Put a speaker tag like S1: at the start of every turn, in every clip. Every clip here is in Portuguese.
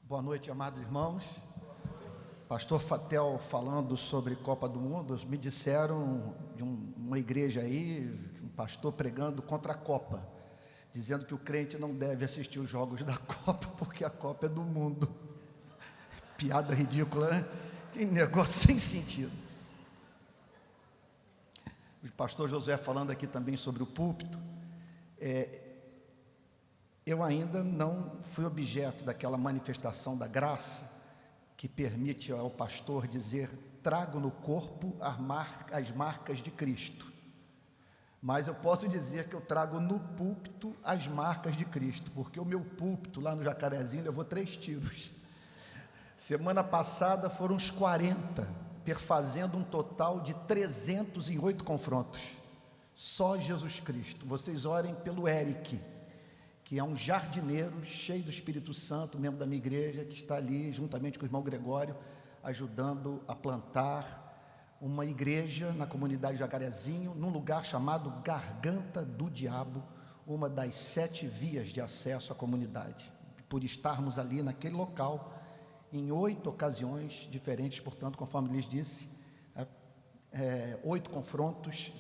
S1: Boa noite, amados irmãos. Pastor Fatel falando sobre Copa do Mundo, me disseram de uma igreja aí, um pastor pregando contra a Copa, dizendo que o crente não deve assistir os jogos da Copa, porque a Copa é do mundo. Piada ridícula, né? Que negócio sem sentido. O pastor Josué falando aqui também sobre o púlpito. Eu ainda não fui objeto daquela manifestação da graça que permite ao pastor dizer: trago no corpo as marcas de Cristo. Mas eu posso dizer que eu trago no púlpito as marcas de Cristo, porque o meu púlpito lá no Jacarezinho levou 3 tiros. Semana passada foram uns 40, perfazendo um total de 308 confrontos. Só Jesus Cristo. Vocês orem pelo Eric, que é um jardineiro cheio do Espírito Santo, membro da minha igreja, que está ali juntamente com o irmão Gregório, ajudando a plantar uma igreja na comunidade Jacarezinho, num lugar chamado Garganta do Diabo, uma das 7 vias de acesso à comunidade. Por estarmos ali naquele local, em 8 ocasiões diferentes, portanto, conforme lhes disse, 8 confrontos,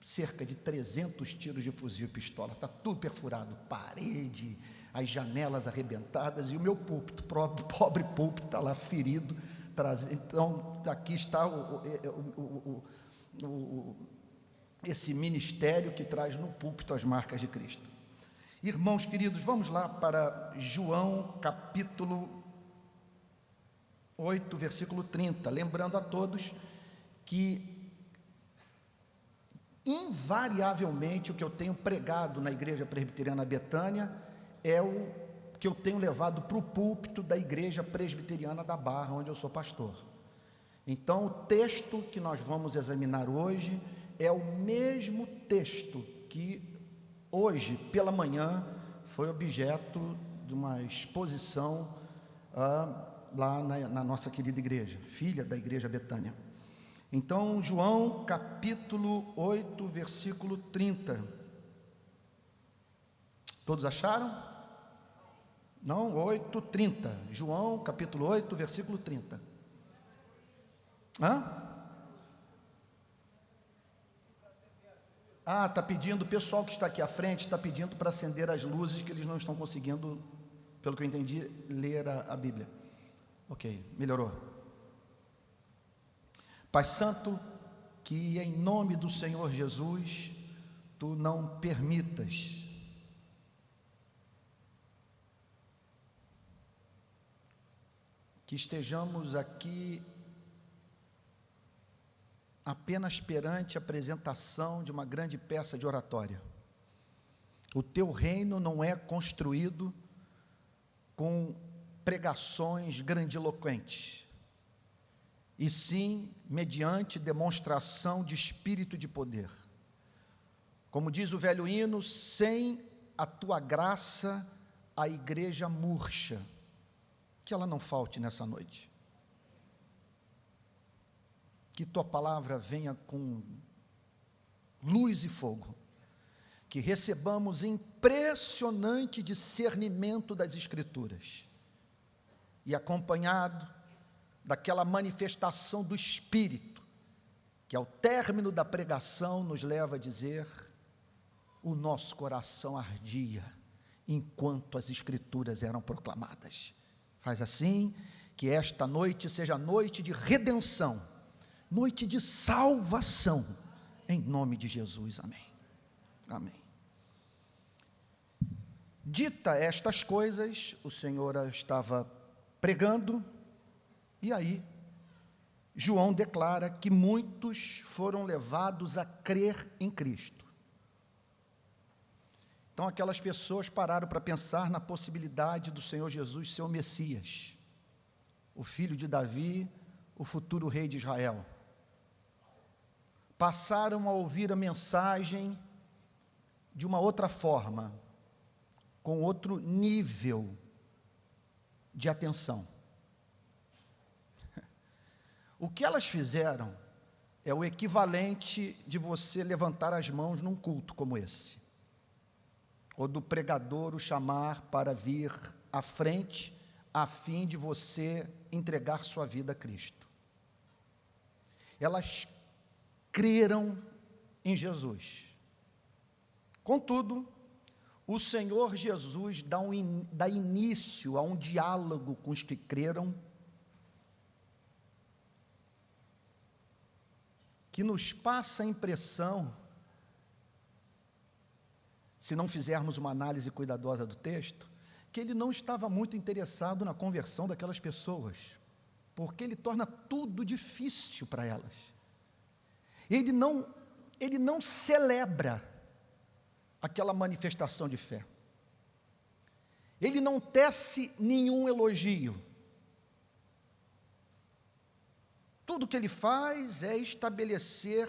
S1: cerca de 300 tiros de fuzil e pistola, está tudo perfurado, parede, as janelas arrebentadas, e o meu púlpito, pobre púlpito, está lá ferido. Então aqui está esse ministério que traz no púlpito as marcas de Cristo. Irmãos queridos, vamos lá para João capítulo 8, versículo 30, lembrando a todos que invariavelmente o que eu tenho pregado na Igreja Presbiteriana Betânia é o que eu tenho levado para o púlpito da Igreja Presbiteriana da Barra, onde eu sou pastor. Então o texto que nós vamos examinar hoje é o mesmo texto que hoje pela manhã foi objeto de uma exposição lá na nossa querida igreja, filha da Igreja Betânia. Então, João capítulo 8, versículo 30. Todos acharam? Não, 8, 30. João capítulo 8, versículo 30. Está pedindo, o pessoal que está aqui à frente está pedindo para acender as luzes, que eles não estão conseguindo, pelo que eu entendi, ler a Bíblia. Ok, melhorou. Pai Santo, que em nome do Senhor Jesus, Tu não permitas que estejamos aqui apenas perante a apresentação de uma grande peça de oratória. O Teu reino não é construído com pregações grandiloquentes, e sim mediante demonstração de espírito de poder. Como diz o velho hino, sem a Tua graça a igreja murcha, que ela não falte nessa noite. Que Tua palavra venha com luz e fogo, que recebamos impressionante discernimento das Escrituras, e acompanhado daquela manifestação do Espírito, que ao término da pregação nos leva a dizer: o nosso coração ardia enquanto as Escrituras eram proclamadas. Faz assim que esta noite seja noite de redenção, noite de salvação, em nome de Jesus, amém. Amém. Dita estas coisas, o Senhor estava pregando, e aí João declara que muitos foram levados a crer em Cristo. Então aquelas pessoas pararam para pensar na possibilidade do Senhor Jesus ser o Messias, o filho de Davi, o futuro rei de Israel. Passaram a ouvir a mensagem de uma outra forma, com outro nível de atenção. O que elas fizeram é o equivalente de você levantar as mãos num culto como esse, ou do pregador o chamar para vir à frente a fim de você entregar sua vida a Cristo. Elas creram em Jesus. Contudo, o Senhor Jesus dá início a um diálogo com os que creram, que nos passa a impressão, se não fizermos uma análise cuidadosa do texto, que ele não estava muito interessado na conversão daquelas pessoas, porque ele torna tudo difícil para elas. Ele não celebra aquela manifestação de fé. Ele não tece nenhum elogio. Tudo que ele faz é estabelecer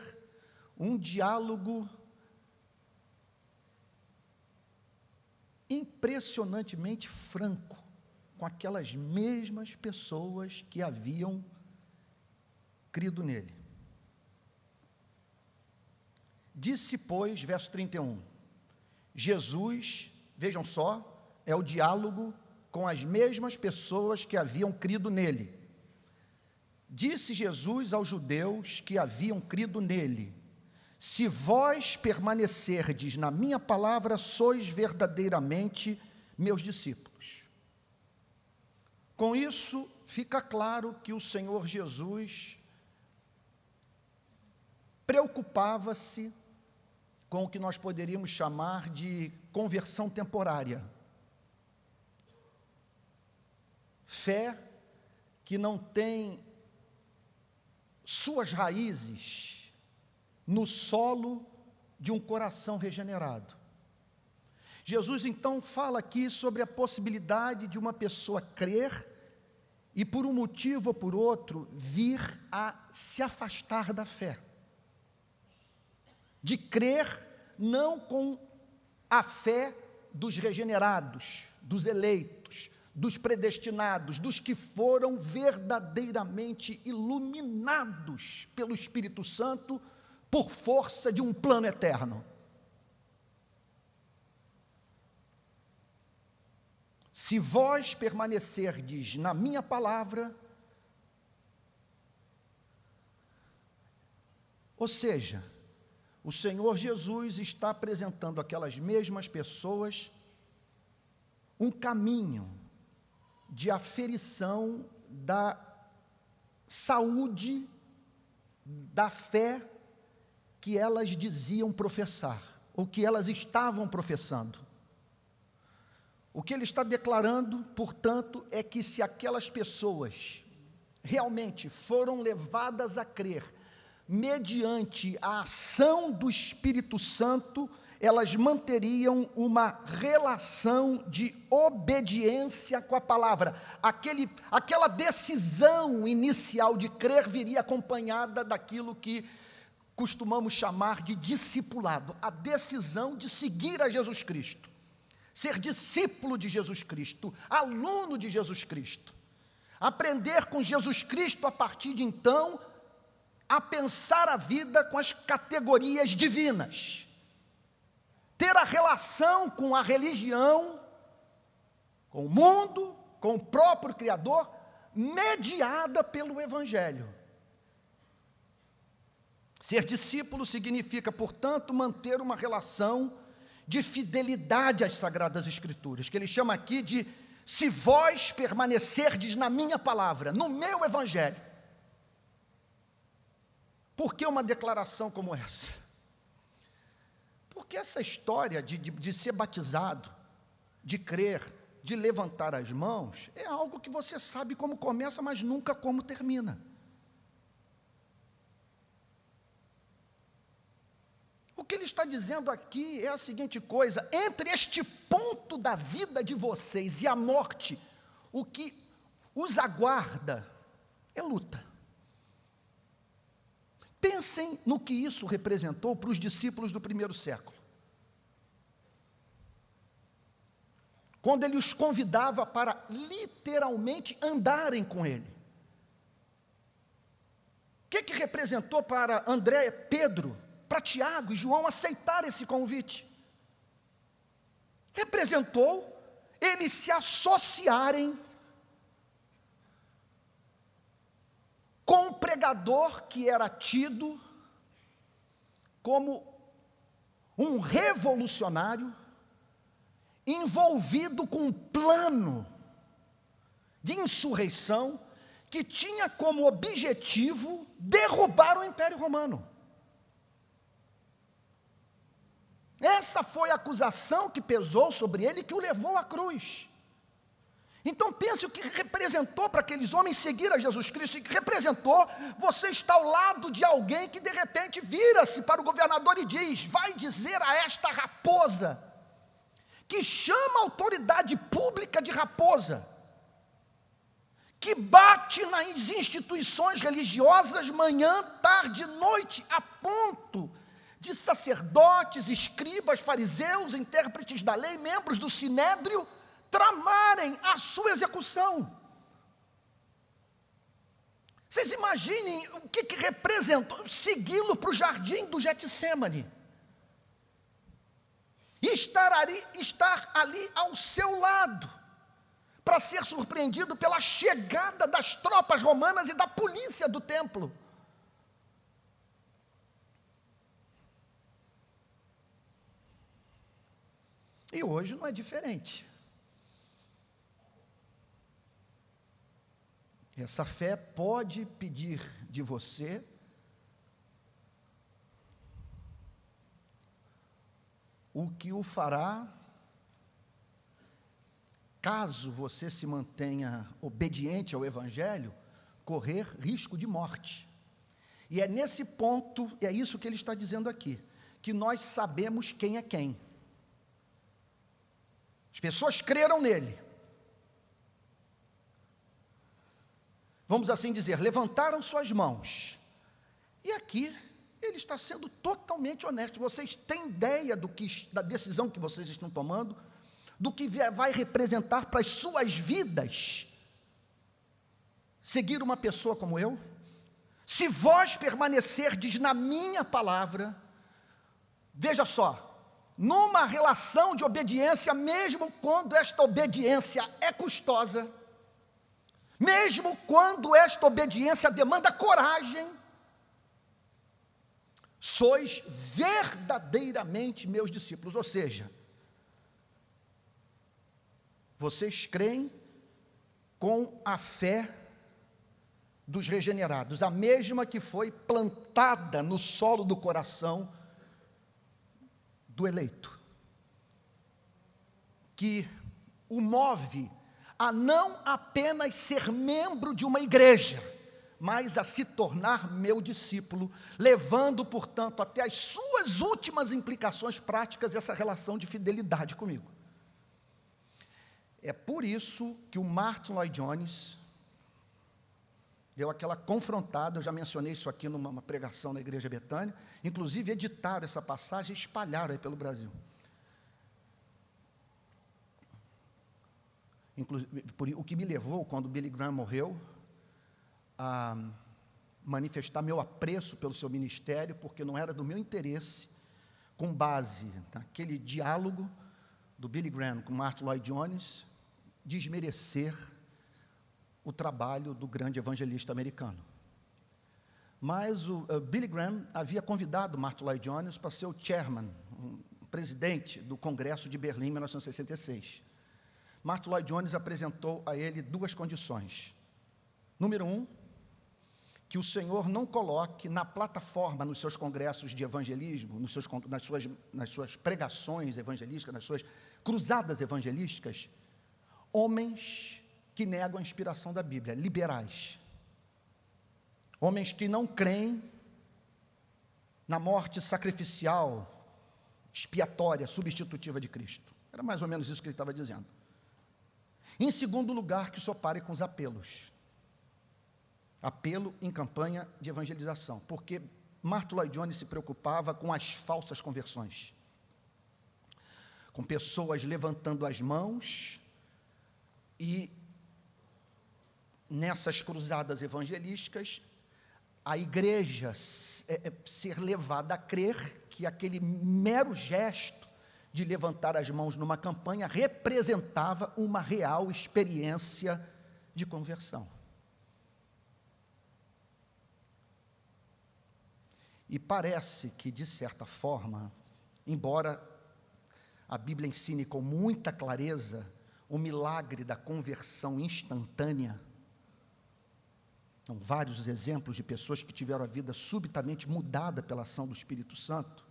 S1: um diálogo impressionantemente franco com aquelas mesmas pessoas que haviam crido nele. Disse, pois, verso 31, Jesus, vejam só, é o diálogo com as mesmas pessoas que haviam crido nele. Disse Jesus aos judeus que haviam crido nele: se vós permanecerdes na minha palavra, sois verdadeiramente meus discípulos. Com isso, fica claro que o Senhor Jesus preocupava-se com o que nós poderíamos chamar de conversão temporária. Fé que não tem suas raízes no solo de um coração regenerado. Jesus então fala aqui sobre a possibilidade de uma pessoa crer e por um motivo ou por outro vir a se afastar da fé. De crer não com a fé dos regenerados, dos eleitos, dos predestinados, dos que foram verdadeiramente iluminados pelo Espírito Santo por força de um plano eterno. Se vós permanecerdes na minha palavra, ou seja, o Senhor Jesus está apresentando àquelas mesmas pessoas um caminho de aferição da saúde da fé que elas diziam professar, ou que elas estavam professando. O que ele está declarando, portanto, é que se aquelas pessoas realmente foram levadas a crer, mediante a ação do Espírito Santo, elas manteriam uma relação de obediência com a palavra. Aquela decisão inicial de crer viria acompanhada daquilo que costumamos chamar de discipulado, a decisão de seguir a Jesus Cristo, ser discípulo de Jesus Cristo, aluno de Jesus Cristo, aprender com Jesus Cristo a partir de então, a pensar a vida com as categorias divinas, ter a relação com a religião, com o mundo, com o próprio Criador, mediada pelo Evangelho. Ser discípulo significa, portanto, manter uma relação de fidelidade às Sagradas Escrituras, que ele chama aqui de: se vós permanecerdes na minha palavra, no meu Evangelho. Por que uma declaração como essa? Porque essa história de ser batizado, de crer, de levantar as mãos, é algo que você sabe como começa, mas nunca como termina. O que ele está dizendo aqui é a seguinte coisa: entre este ponto da vida de vocês e a morte, o que os aguarda é luta. Pensem no que isso representou para os discípulos do primeiro século. Quando ele os convidava para literalmente andarem com ele. O que representou para André, Pedro, para Tiago e João aceitar esse convite? Representou eles se associarem pregador que era tido como um revolucionário envolvido com um plano de insurreição que tinha como objetivo derrubar o Império Romano. Essa foi a acusação que pesou sobre ele, que o levou à cruz. Então pense o que representou para aqueles homens seguir a Jesus Cristo, e que representou você estar ao lado de alguém que de repente vira-se para o governador e diz: vai dizer a esta raposa, que chama a autoridade pública de raposa, que bate nas instituições religiosas manhã, tarde e noite, a ponto de sacerdotes, escribas, fariseus, intérpretes da lei, membros do sinédrio, tramarem a sua execução. Vocês imaginem o que representou segui-lo para o jardim do Getsêmani, e estar ali ao seu lado, para ser surpreendido pela chegada das tropas romanas e da polícia do templo. E hoje não é diferente. Essa fé pode pedir de você o que o fará, caso você se mantenha obediente ao Evangelho, correr risco de morte. E é nesse ponto, é isso que ele está dizendo aqui, que nós sabemos quem é quem. As pessoas creram nele. Vamos assim dizer, levantaram suas mãos. E aqui ele está sendo totalmente honesto. Vocês têm ideia da decisão que vocês estão tomando, do que vai representar para as suas vidas seguir uma pessoa como eu? Se vós permanecerdes na minha palavra, veja só, numa relação de obediência, mesmo quando esta obediência é custosa, mesmo quando esta obediência demanda coragem, sois verdadeiramente meus discípulos. Ou seja, vocês creem com a fé dos regenerados, a mesma que foi plantada no solo do coração do eleito, que o move a não apenas ser membro de uma igreja, mas a se tornar meu discípulo, levando, portanto, até as suas últimas implicações práticas essa relação de fidelidade comigo. É por isso que o Martyn Lloyd-Jones deu aquela confrontada. Eu já mencionei isso aqui numa pregação na Igreja Betânia, inclusive editaram essa passagem e espalharam aí pelo Brasil. O que me levou, quando Billy Graham morreu, a manifestar meu apreço pelo seu ministério, porque não era do meu interesse, com base naquele diálogo do Billy Graham com Martyn Lloyd-Jones, desmerecer o trabalho do grande evangelista americano. Mas o Billy Graham havia convidado Martyn Lloyd-Jones para ser o chairman, presidente do Congresso de Berlim em 1966. Martyn Lloyd-Jones apresentou a ele duas condições. Número 1, que o Senhor não coloque na plataforma, nos seus congressos de evangelismo, nas suas pregações evangelísticas, nas suas cruzadas evangelísticas, homens que negam a inspiração da Bíblia, liberais. Homens que não creem na morte sacrificial, expiatória, substitutiva de Cristo. Era mais ou menos isso que ele estava dizendo. Em segundo lugar, que o senhor pare com os apelos. Apelo em campanha de evangelização, porque Martyn Lloyd-Jones se preocupava com as falsas conversões, com pessoas levantando as mãos e nessas cruzadas evangelísticas a igreja ser levada a crer que aquele mero gesto de levantar as mãos numa campanha representava uma real experiência de conversão. E parece que, de certa forma, embora a Bíblia ensine com muita clareza o milagre da conversão instantânea, são vários exemplos de pessoas que tiveram a vida subitamente mudada pela ação do Espírito Santo.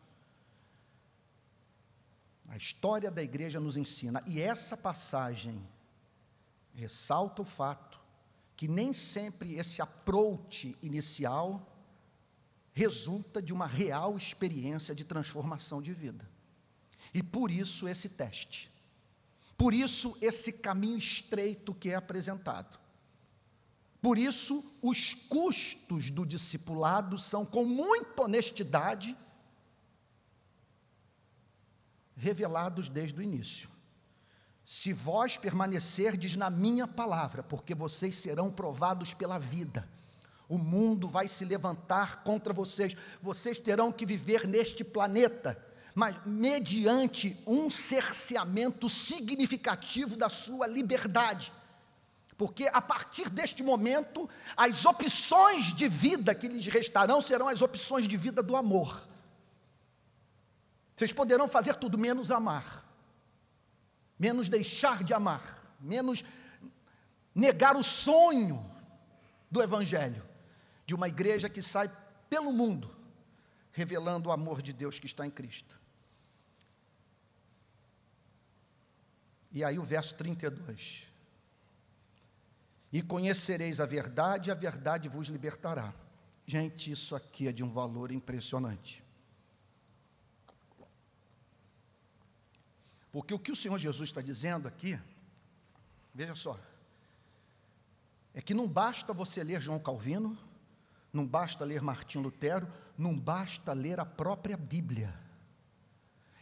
S1: A história da igreja nos ensina, e essa passagem ressalta o fato que nem sempre esse approach inicial resulta de uma real experiência de transformação de vida. E por isso esse teste, por isso esse caminho estreito que é apresentado. Por isso, os custos do discipulado são, com muita honestidade, revelados desde o início. Se vós permanecerdes na minha palavra, porque vocês serão provados pela vida, o mundo vai se levantar contra vocês, vocês terão que viver neste planeta, mas mediante um cerceamento significativo da sua liberdade. Porque a partir deste momento, as opções de vida que lhes restarão serão as opções de vida do amor. Vocês poderão fazer tudo menos amar, menos deixar de amar, menos negar o sonho do Evangelho, de uma igreja que sai pelo mundo, revelando o amor de Deus que está em Cristo. E aí o verso 32. E conhecereis a verdade vos libertará. Gente, isso aqui é de um valor impressionante. Porque o que o Senhor Jesus está dizendo aqui, veja só, é que não basta você ler João Calvino, não basta ler Martim Lutero, não basta ler a própria Bíblia.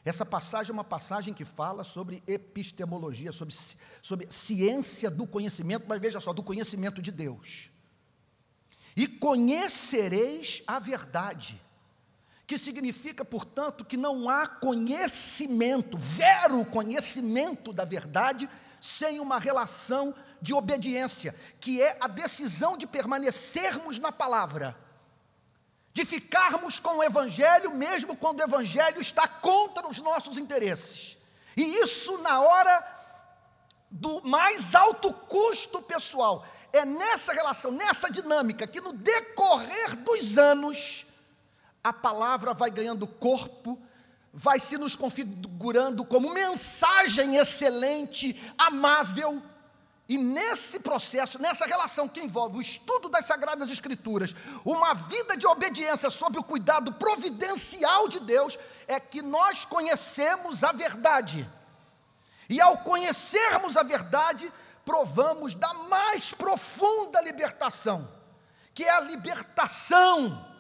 S1: Essa passagem é uma passagem que fala sobre epistemologia, sobre ciência do conhecimento, mas veja só, do conhecimento de Deus. E conhecereis a verdade, que significa, portanto, que não há conhecimento, vero conhecimento da verdade, sem uma relação de obediência, que é a decisão de permanecermos na palavra, de ficarmos com o Evangelho, mesmo quando o Evangelho está contra os nossos interesses. E isso na hora do mais alto custo pessoal. É nessa relação, nessa dinâmica, que no decorrer dos anos, a palavra vai ganhando corpo, vai se nos configurando como mensagem excelente, amável. E nesse processo, nessa relação que envolve o estudo das Sagradas Escrituras, uma vida de obediência sob o cuidado providencial de Deus, é que nós conhecemos a verdade. E ao conhecermos a verdade, provamos da mais profunda libertação, que é a libertação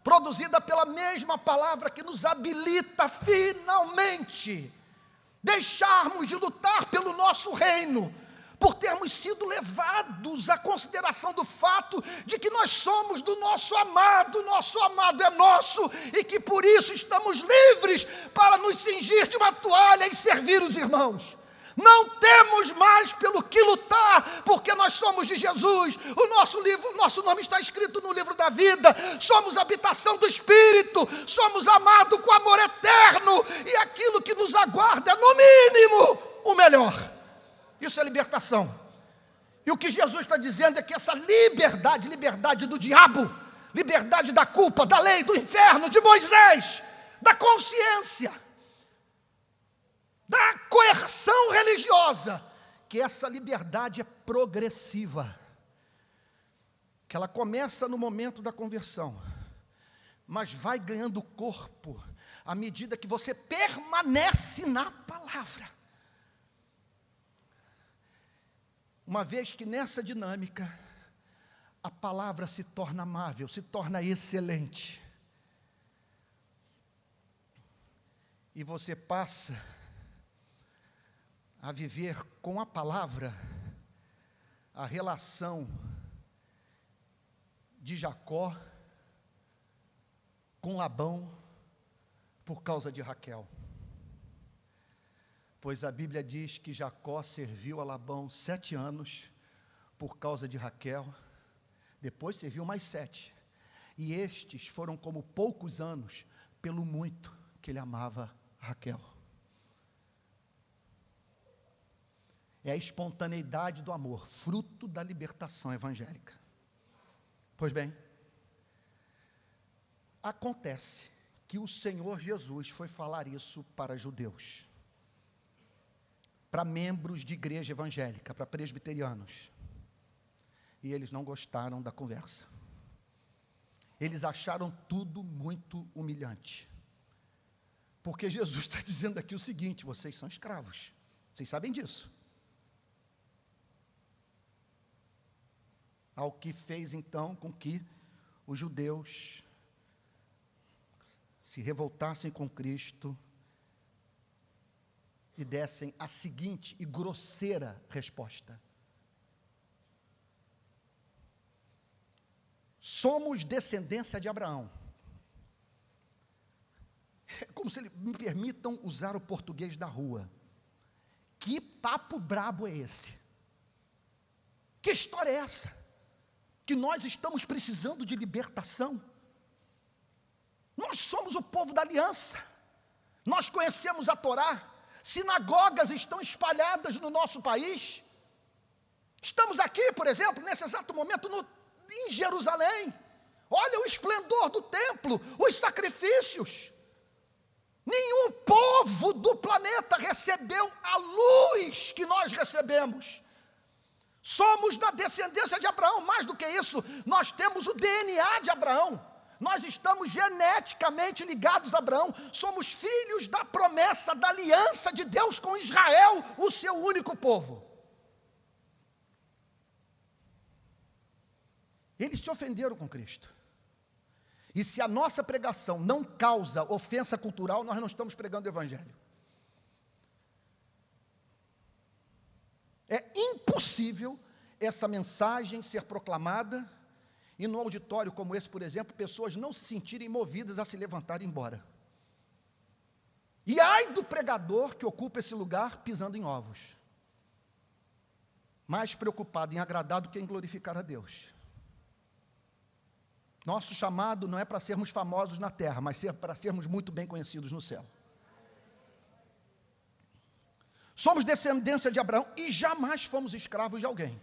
S1: produzida pela mesma palavra que nos habilita finalmente deixarmos de lutar pelo nosso reino, por termos sido levados à consideração do fato de que nós somos do nosso amado é nosso, e que por isso estamos livres para nos cingir de uma toalha e servir os irmãos. Não temos mais pelo que lutar, porque nós somos de Jesus. O nosso nome está escrito no livro da vida. Somos habitação do Espírito, somos amados com amor eterno, e aquilo que nos aguarda é, no mínimo, o melhor. Isso é libertação. E o que Jesus está dizendo é que essa liberdade do diabo, liberdade da culpa, da lei, do inferno, de Moisés, da consciência, da coerção religiosa, que essa liberdade é progressiva, que ela começa no momento da conversão, mas vai ganhando corpo à medida que você permanece na palavra. Uma vez que nessa dinâmica, a palavra se torna amável, se torna excelente, e você passa a viver com a palavra a relação de Jacó com Labão por causa de Raquel. Pois a Bíblia diz que Jacó serviu a Labão 7 anos por causa de Raquel, depois serviu mais 7. E estes foram como poucos anos, pelo muito que ele amava Raquel. É a espontaneidade do amor, fruto da libertação evangélica. Pois bem, acontece que o Senhor Jesus foi falar isso para judeus, para membros de igreja evangélica, para presbiterianos. E eles não gostaram da conversa. Eles acharam tudo muito humilhante. Porque Jesus está dizendo aqui o seguinte: vocês são escravos. Vocês sabem disso. Ao que fez então com que os judeus se revoltassem com Cristo e dessem a seguinte e grosseira resposta: somos descendência de Abraão. É como se me permitam usar o português da rua. Que papo brabo é esse? Que história é essa? Que nós estamos precisando de libertação. Nós somos o povo da aliança. Nós conhecemos a Torá. Sinagogas estão espalhadas no nosso país. Estamos aqui, por exemplo, nesse exato momento, em Jerusalém. Olha o esplendor do templo, os sacrifícios. Nenhum povo do planeta recebeu a luz que nós recebemos. Somos da descendência de Abraão. Mais do que isso, nós temos o DNA de Abraão. Nós estamos geneticamente ligados a Abraão. Somos filhos da promessa, da aliança de Deus com Israel, o seu único povo. Eles se ofenderam com Cristo. E se a nossa pregação não causa ofensa cultural, nós não estamos pregando o Evangelho. É impossível essa mensagem ser proclamada e no auditório como esse, por exemplo, pessoas não se sentirem movidas a se levantar e ir embora. E ai do pregador que ocupa esse lugar pisando em ovos. Mais preocupado em agradar do que em glorificar a Deus. Nosso chamado não é para sermos famosos na terra, mas para sermos muito bem conhecidos no céu. Somos descendência de Abraão e jamais fomos escravos de alguém.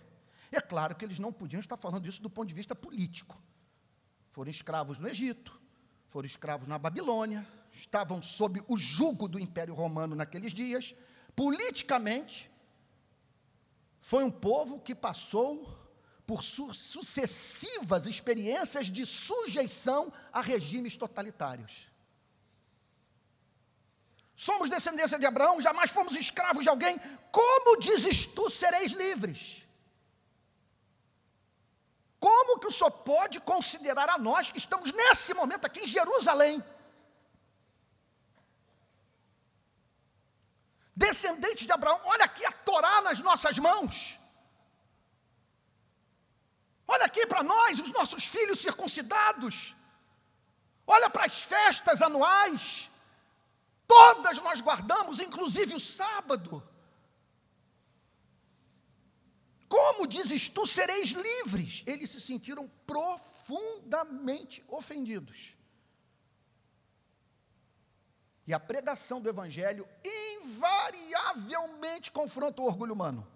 S1: É claro que eles não podiam estar falando isso do ponto de vista político. Foram escravos no Egito, foram escravos na Babilônia, estavam sob o jugo do Império Romano naqueles dias. Politicamente, foi um povo que passou por sucessivas experiências de sujeição a regimes totalitários. Somos descendência de Abraão, jamais fomos escravos de alguém. Como dizes tu, sereis livres? Como que o Senhor pode considerar a nós que estamos nesse momento aqui em Jerusalém, descendentes de Abraão? Olha aqui a Torá nas nossas mãos. Olha aqui para nós, os nossos filhos circuncidados. Olha para as festas anuais. Todas nós guardamos, inclusive o sábado. Como dizes tu, sereis livres? Eles se sentiram profundamente ofendidos. E a pregação do Evangelho invariavelmente confronta o orgulho humano.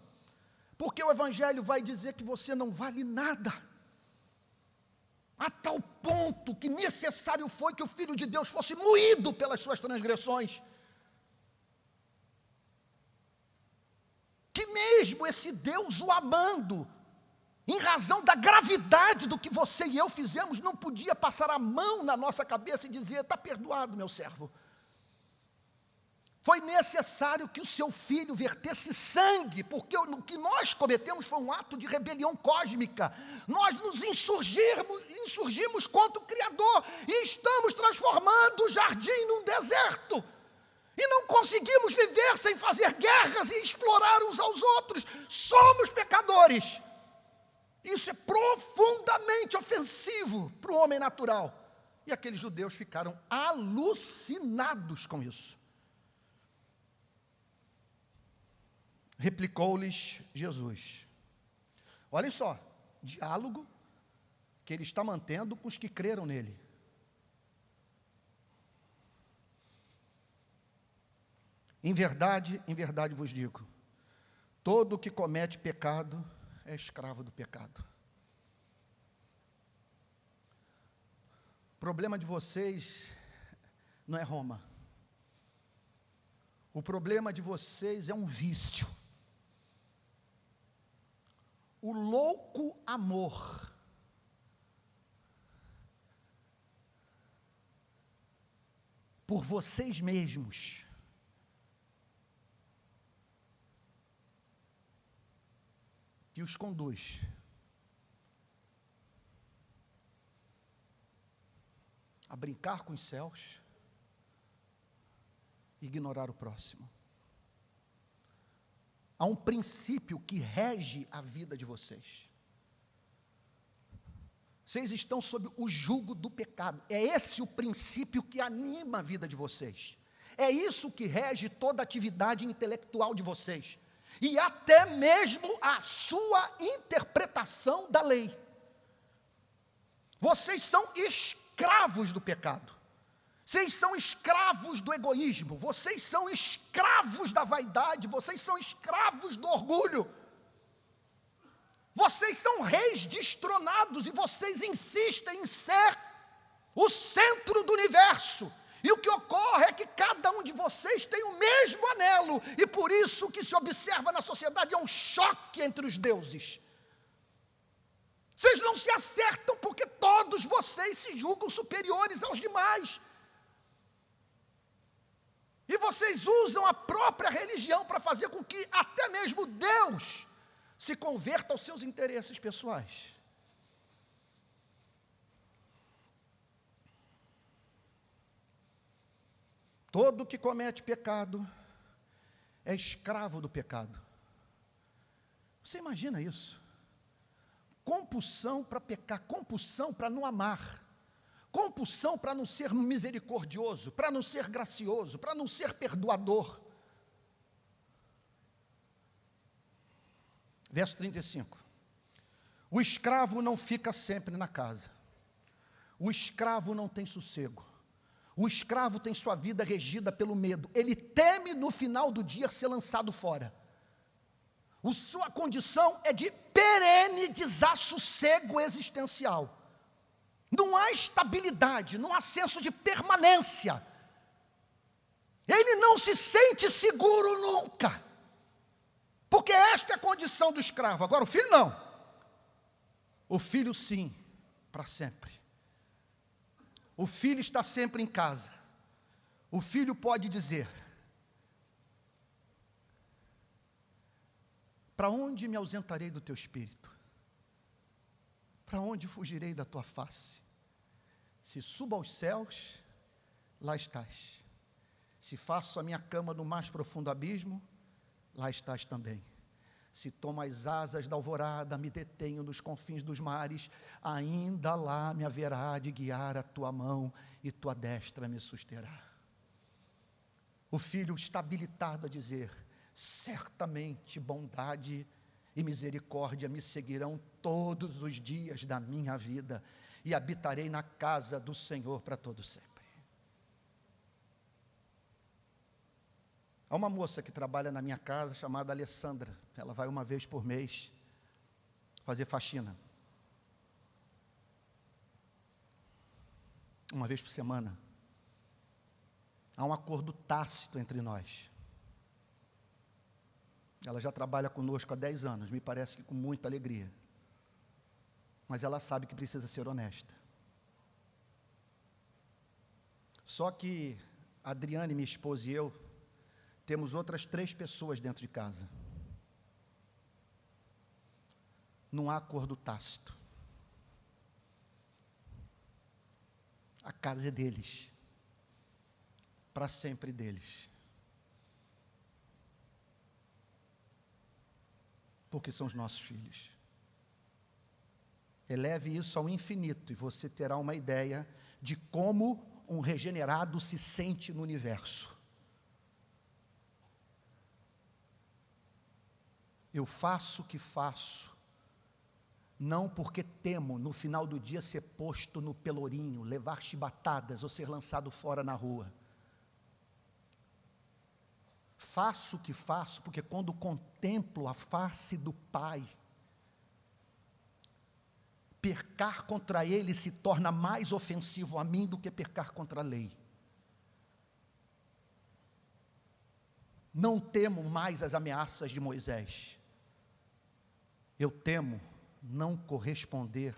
S1: Porque o Evangelho vai dizer que você não vale nada. A tal ponto que necessário foi que o Filho de Deus fosse moído pelas suas transgressões. Que mesmo esse Deus o amando, em razão da gravidade do que você e eu fizemos, não podia passar a mão na nossa cabeça e dizer: está perdoado, meu servo. Foi necessário que o seu filho vertesse sangue, porque o que nós cometemos foi um ato de rebelião cósmica. Nós nos insurgimos contra o Criador e estamos transformando o jardim num deserto. E não conseguimos viver sem fazer guerras e explorar uns aos outros. Somos pecadores. Isso é profundamente ofensivo para o homem natural. E aqueles judeus ficaram alucinados com isso. Replicou-lhes Jesus. Olhem só, diálogo que Ele está mantendo com os que creram nele. Em verdade vos digo, todo que comete pecado é escravo do pecado. O problema de vocês não é Roma. O problema de vocês é um vício. O louco amor por vocês mesmos que os conduz a brincar com os céus e ignorar o próximo. Há um princípio que rege a vida de vocês. Vocês estão sob o jugo do pecado. É esse o princípio que anima a vida de vocês. É isso que rege toda a atividade intelectual de vocês. E até mesmo a sua interpretação da lei. Vocês são escravos do pecado. Vocês são escravos do egoísmo. Vocês são escravos da vaidade. Vocês são escravos do orgulho. Vocês são reis destronados e vocês insistem em ser o centro do universo. E o que ocorre é que cada um de vocês tem o mesmo anelo. E por isso que se observa na sociedade é um choque entre os deuses. Vocês não se acertam porque todos vocês se julgam superiores aos demais. E vocês usam a própria religião para fazer com que até mesmo Deus se converta aos seus interesses pessoais. Todo que comete pecado é escravo do pecado. Você imagina isso? Compulsão para pecar, compulsão para não amar, compulsão para não ser misericordioso, para não ser gracioso, para não ser perdoador. Verso 35. O escravo não fica sempre na casa. O escravo não tem sossego. O escravo tem sua vida regida pelo medo. Ele teme no final do dia ser lançado fora. Sua condição é de perene desassossego existencial. Não há estabilidade, não há senso de permanência. Ele não se sente seguro nunca. Porque esta é a condição do escravo. Agora o filho não. O filho sim, para sempre. O filho está sempre em casa. O filho pode dizer: para onde me ausentarei do teu espírito? Para onde fugirei da tua face? Se subo aos céus, lá estás. Se faço a minha cama no mais profundo abismo, lá estás também. Se tomo as asas da alvorada, me detenho nos confins dos mares, ainda lá me haverá de guiar a tua mão e tua destra me susterá. O filho está habilitado a dizer: certamente bondade e misericórdia me seguirão todos os dias da minha vida, e habitarei na casa do Senhor para todo sempre. Há uma moça que trabalha na minha casa chamada Alessandra. Ela vai uma vez por mês fazer faxina. Uma vez por semana. Há um acordo tácito entre nós. Ela já trabalha conosco há 10 anos, me parece que com muita alegria. Mas ela sabe que precisa ser honesta. Só que a Adriane, minha esposa, e eu temos outras 3 pessoas dentro de casa. Não há acordo tácito. A casa é deles. Para sempre deles. Porque são os nossos filhos. Eleve isso ao infinito e você terá uma ideia de como um regenerado se sente no universo. Eu faço o que faço, não porque temo no final do dia ser posto no pelourinho, levar chibatadas ou ser lançado fora na rua. Faço o que faço porque quando contemplo a face do Pai, pecar contra Ele se torna mais ofensivo a mim do que pecar contra a lei. Não temo mais as ameaças de Moisés. Eu temo não corresponder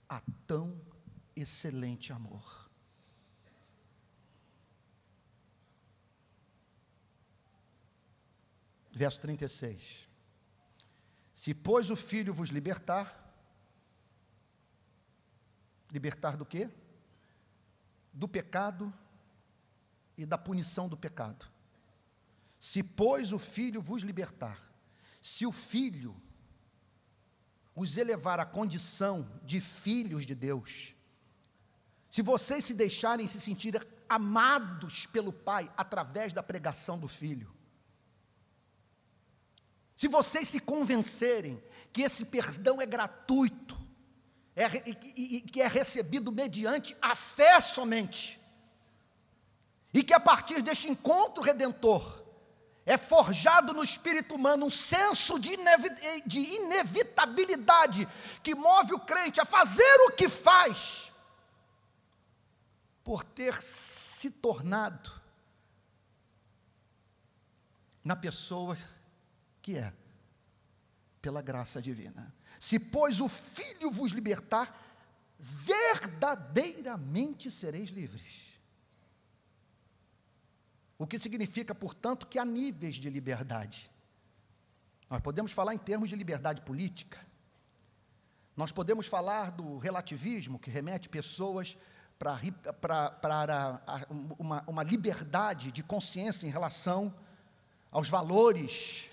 S1: a tão excelente amor. Verso 36. Se, pois, o Filho vos libertar do quê? Do pecado e da punição do pecado. Se, pois, o Filho vos libertar, se o Filho os elevar à condição de filhos de Deus, se vocês se deixarem se sentir amados pelo Pai através da pregação do Filho, se vocês se convencerem que esse perdão é gratuito, e que é recebido mediante a fé somente, e que a partir deste encontro redentor, é forjado no espírito humano um senso de inevitabilidade, que move o crente a fazer o que faz, por ter se tornado na pessoa que é, pela graça divina. Se, pois, o Filho vos libertar, verdadeiramente sereis livres. O que significa, portanto, que há níveis de liberdade. Nós podemos falar em termos de liberdade política. Nós podemos falar do relativismo, que remete pessoas para uma liberdade de consciência em relação aos valores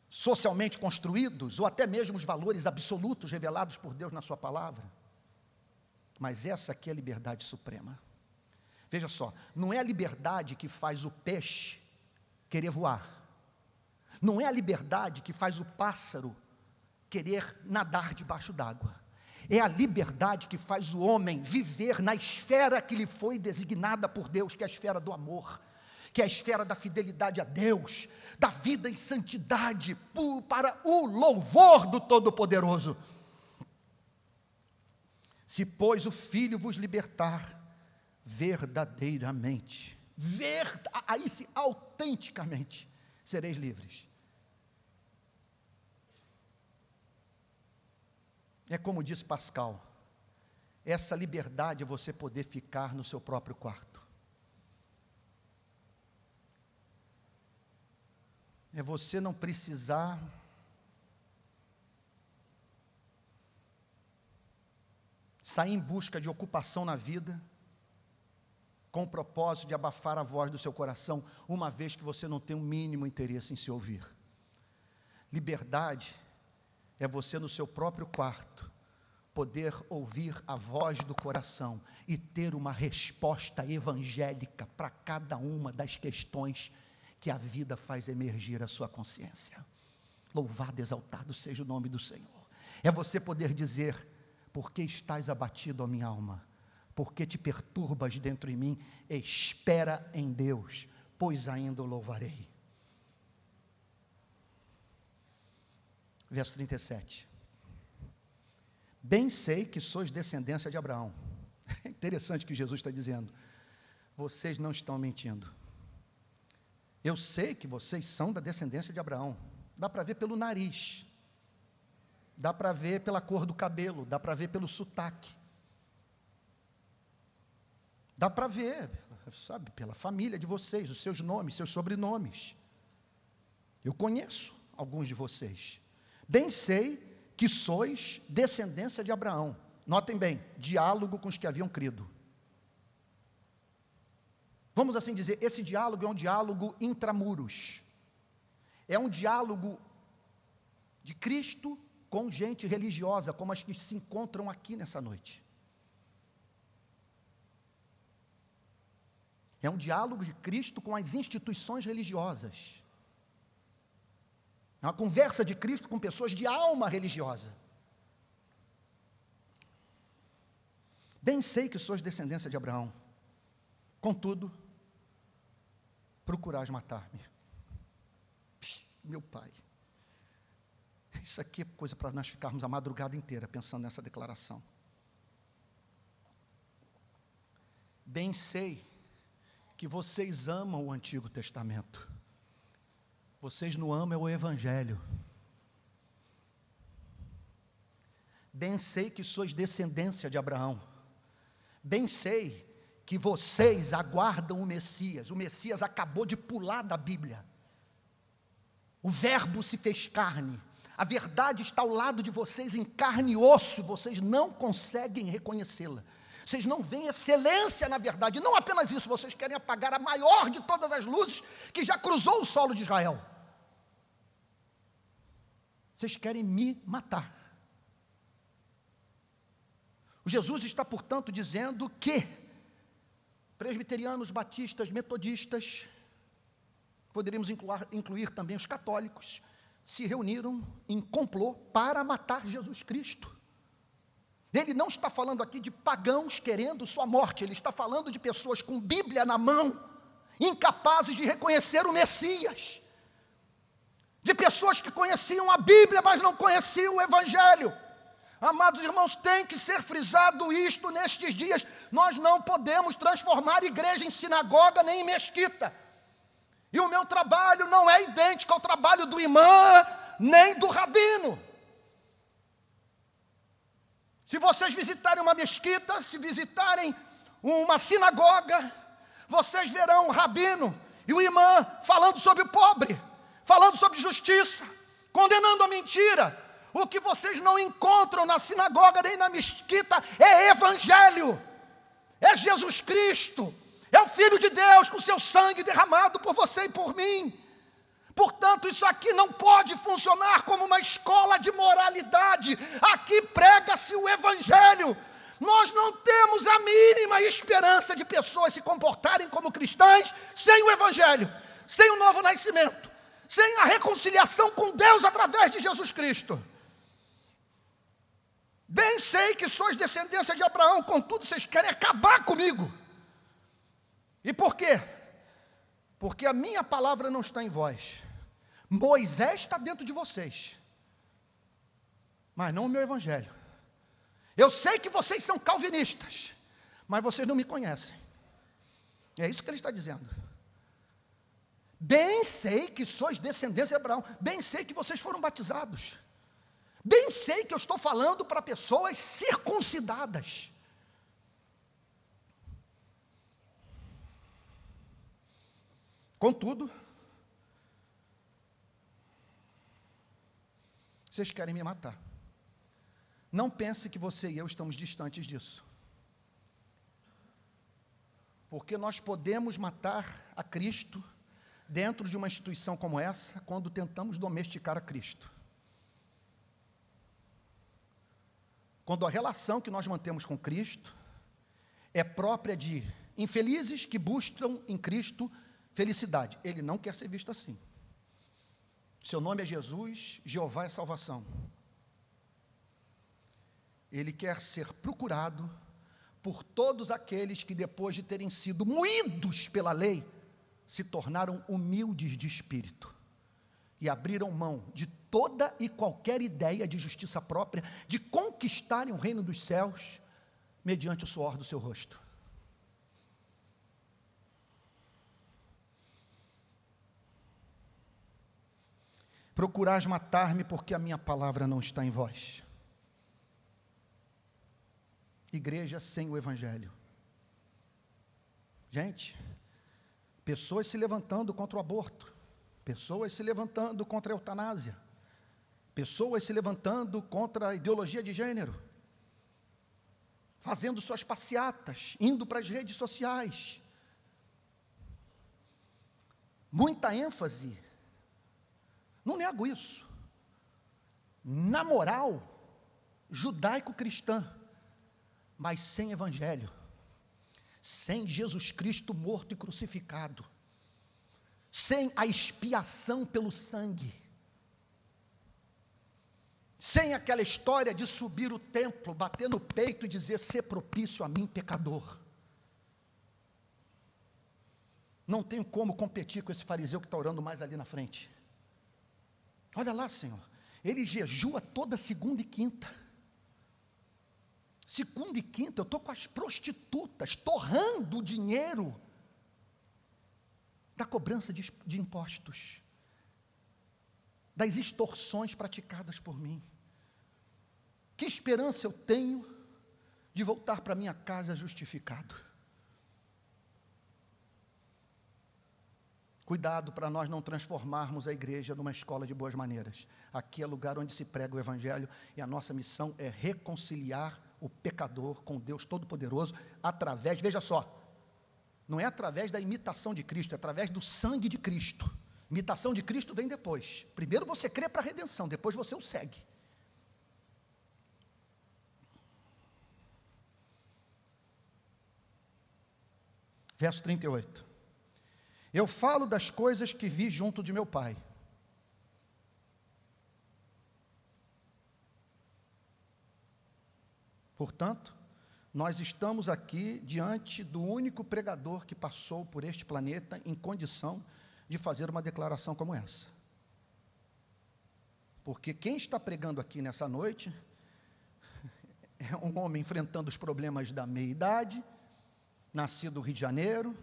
S1: socialmente construídos, ou até mesmo os valores absolutos revelados por Deus na sua palavra. Mas essa aqui é a liberdade suprema. Veja só, não é a liberdade que faz o peixe querer voar. Não é a liberdade que faz o pássaro querer nadar debaixo d'água. É a liberdade que faz o homem viver na esfera que lhe foi designada por Deus, que é a esfera do amor, que é a esfera da fidelidade a Deus, da vida em santidade, para o louvor do Todo-Poderoso. Se, pois, o Filho vos libertar, verdadeiramente, aí se autenticamente, sereis livres. É como diz Pascal, essa liberdade é você poder ficar no seu próprio quarto. É você não precisar sair em busca de ocupação na vida, com o propósito de abafar a voz do seu coração, uma vez que você não tem o mínimo interesse em se ouvir. Liberdade é você no seu próprio quarto, poder ouvir a voz do coração e ter uma resposta evangélica para cada uma das questões que a vida faz emergir a sua consciência. Louvado, exaltado seja o nome do Senhor. É você poder dizer: por que estás abatido, ó minha alma? Por que te perturbas dentro de mim? Espera em Deus, pois ainda o louvarei. Verso 37. Bem sei que sois descendência de Abraão. É interessante o que Jesus está dizendo. Vocês não estão mentindo. Eu sei que vocês são da descendência de Abraão. Dá para ver pelo nariz. Dá para ver pela cor do cabelo. Dá para ver pelo sotaque. Dá para ver, sabe, pela família de vocês, os seus nomes, seus sobrenomes. Eu conheço alguns de vocês. Bem sei que sois descendência de Abraão. Notem bem, diálogo com os que haviam crido. Vamos assim dizer, esse diálogo é um diálogo intramuros. É um diálogo de Cristo com gente religiosa, como as que se encontram aqui nessa noite. É um diálogo de Cristo com as instituições religiosas. É uma conversa de Cristo com pessoas de alma religiosa. Bem sei que sois descendência de Abraão, contudo, procurais matar-me. Meu pai, isso aqui é coisa para nós ficarmos a madrugada inteira pensando nessa declaração. Bem sei que vocês amam o Antigo Testamento, vocês não amam o Evangelho. Bem sei que sois descendência de Abraão, bem sei que vocês aguardam o Messias acabou de pular da Bíblia, o verbo se fez carne, a verdade está ao lado de vocês em carne e osso, vocês não conseguem reconhecê-la, vocês não veem excelência na verdade, não apenas isso, vocês querem apagar a maior de todas as luzes que já cruzou o solo de Israel, vocês querem me matar. O Jesus está, portanto, dizendo que presbiterianos, batistas, metodistas, poderíamos incluir também os católicos, se reuniram em complô para matar Jesus Cristo. Ele não está falando aqui de pagãos querendo sua morte, ele está falando de pessoas com Bíblia na mão, incapazes de reconhecer o Messias, de pessoas que conheciam a Bíblia, mas não conheciam o Evangelho. Amados irmãos, tem que ser frisado isto nestes dias. Nós não podemos transformar igreja em sinagoga nem em mesquita. E o meu trabalho não é idêntico ao trabalho do imã, nem do rabino. Se vocês visitarem uma mesquita, se visitarem uma sinagoga, vocês verão o rabino e o imã falando sobre o pobre, falando sobre justiça, condenando a mentira. O que vocês não encontram na sinagoga nem na mesquita é Evangelho, é Jesus Cristo, é o Filho de Deus com seu sangue derramado por você e por mim. Portanto, isso aqui não pode funcionar como uma escola de moralidade. Aqui prega-se o Evangelho. Nós não temos a mínima esperança de pessoas se comportarem como cristãs sem o Evangelho, sem o novo nascimento, sem a reconciliação com Deus através de Jesus Cristo. Bem sei que sois descendência de Abraão, contudo vocês querem acabar comigo. E por quê? Porque a minha palavra não está em vós. Moisés está dentro de vocês, mas não o meu Evangelho. Eu sei que vocês são calvinistas, mas vocês não me conhecem. É isso que ele está dizendo. Bem sei que sois descendência de Abraão, bem sei que vocês foram batizados. Bem sei que eu estou falando para pessoas circuncidadas. Contudo, vocês querem me matar. Não pense que você e eu estamos distantes disso. Porque nós podemos matar a Cristo dentro de uma instituição como essa, quando tentamos domesticar a Cristo. Quando a relação que nós mantemos com Cristo é própria de infelizes que buscam em Cristo felicidade. Ele não quer ser visto assim. Seu nome é Jesus, Jeová é salvação. Ele quer ser procurado por todos aqueles que, depois de terem sido moídos pela lei, se tornaram humildes de espírito e abriram mão de toda e qualquer ideia de justiça própria, de conquistarem o reino dos céus mediante o suor do seu rosto. Procurais matar-me porque a minha palavra não está em vós. Igreja sem o Evangelho. Gente, pessoas se levantando contra o aborto, pessoas se levantando contra a eutanásia, pessoas se levantando contra a ideologia de gênero, fazendo suas passeatas, indo para as redes sociais. Muita ênfase, não nego isso, na moral judaico-cristã, mas sem Evangelho, sem Jesus Cristo morto e crucificado, sem a expiação pelo sangue. sem aquela história de subir o templo, bater no peito e dizer: ser propício a mim, pecador. Não tenho como competir com esse fariseu que está orando mais ali na frente. Olha lá, Senhor, ele jejua toda segunda e quinta. Segunda e quinta eu estou com as prostitutas, torrando o dinheiro da cobrança de impostos, das extorsões praticadas por mim. Que esperança eu tenho de voltar para minha casa justificado? Cuidado para nós não transformarmos a igreja numa escola de boas maneiras. Aqui é lugar onde se prega o Evangelho e a nossa missão é reconciliar o pecador com Deus Todo-Poderoso através, veja só, não é através da imitação de Cristo, é através do sangue de Cristo. Imitação de Cristo vem depois. Primeiro você crê para a redenção, depois você o segue. Verso 38. Eu falo das coisas que vi junto de meu Pai. Portanto, nós estamos aqui diante do único pregador que passou por este planeta em condição de fazer uma declaração como essa. Porque quem está pregando aqui nessa noite é um homem enfrentando os problemas da meia-idade, nascido no Rio de Janeiro,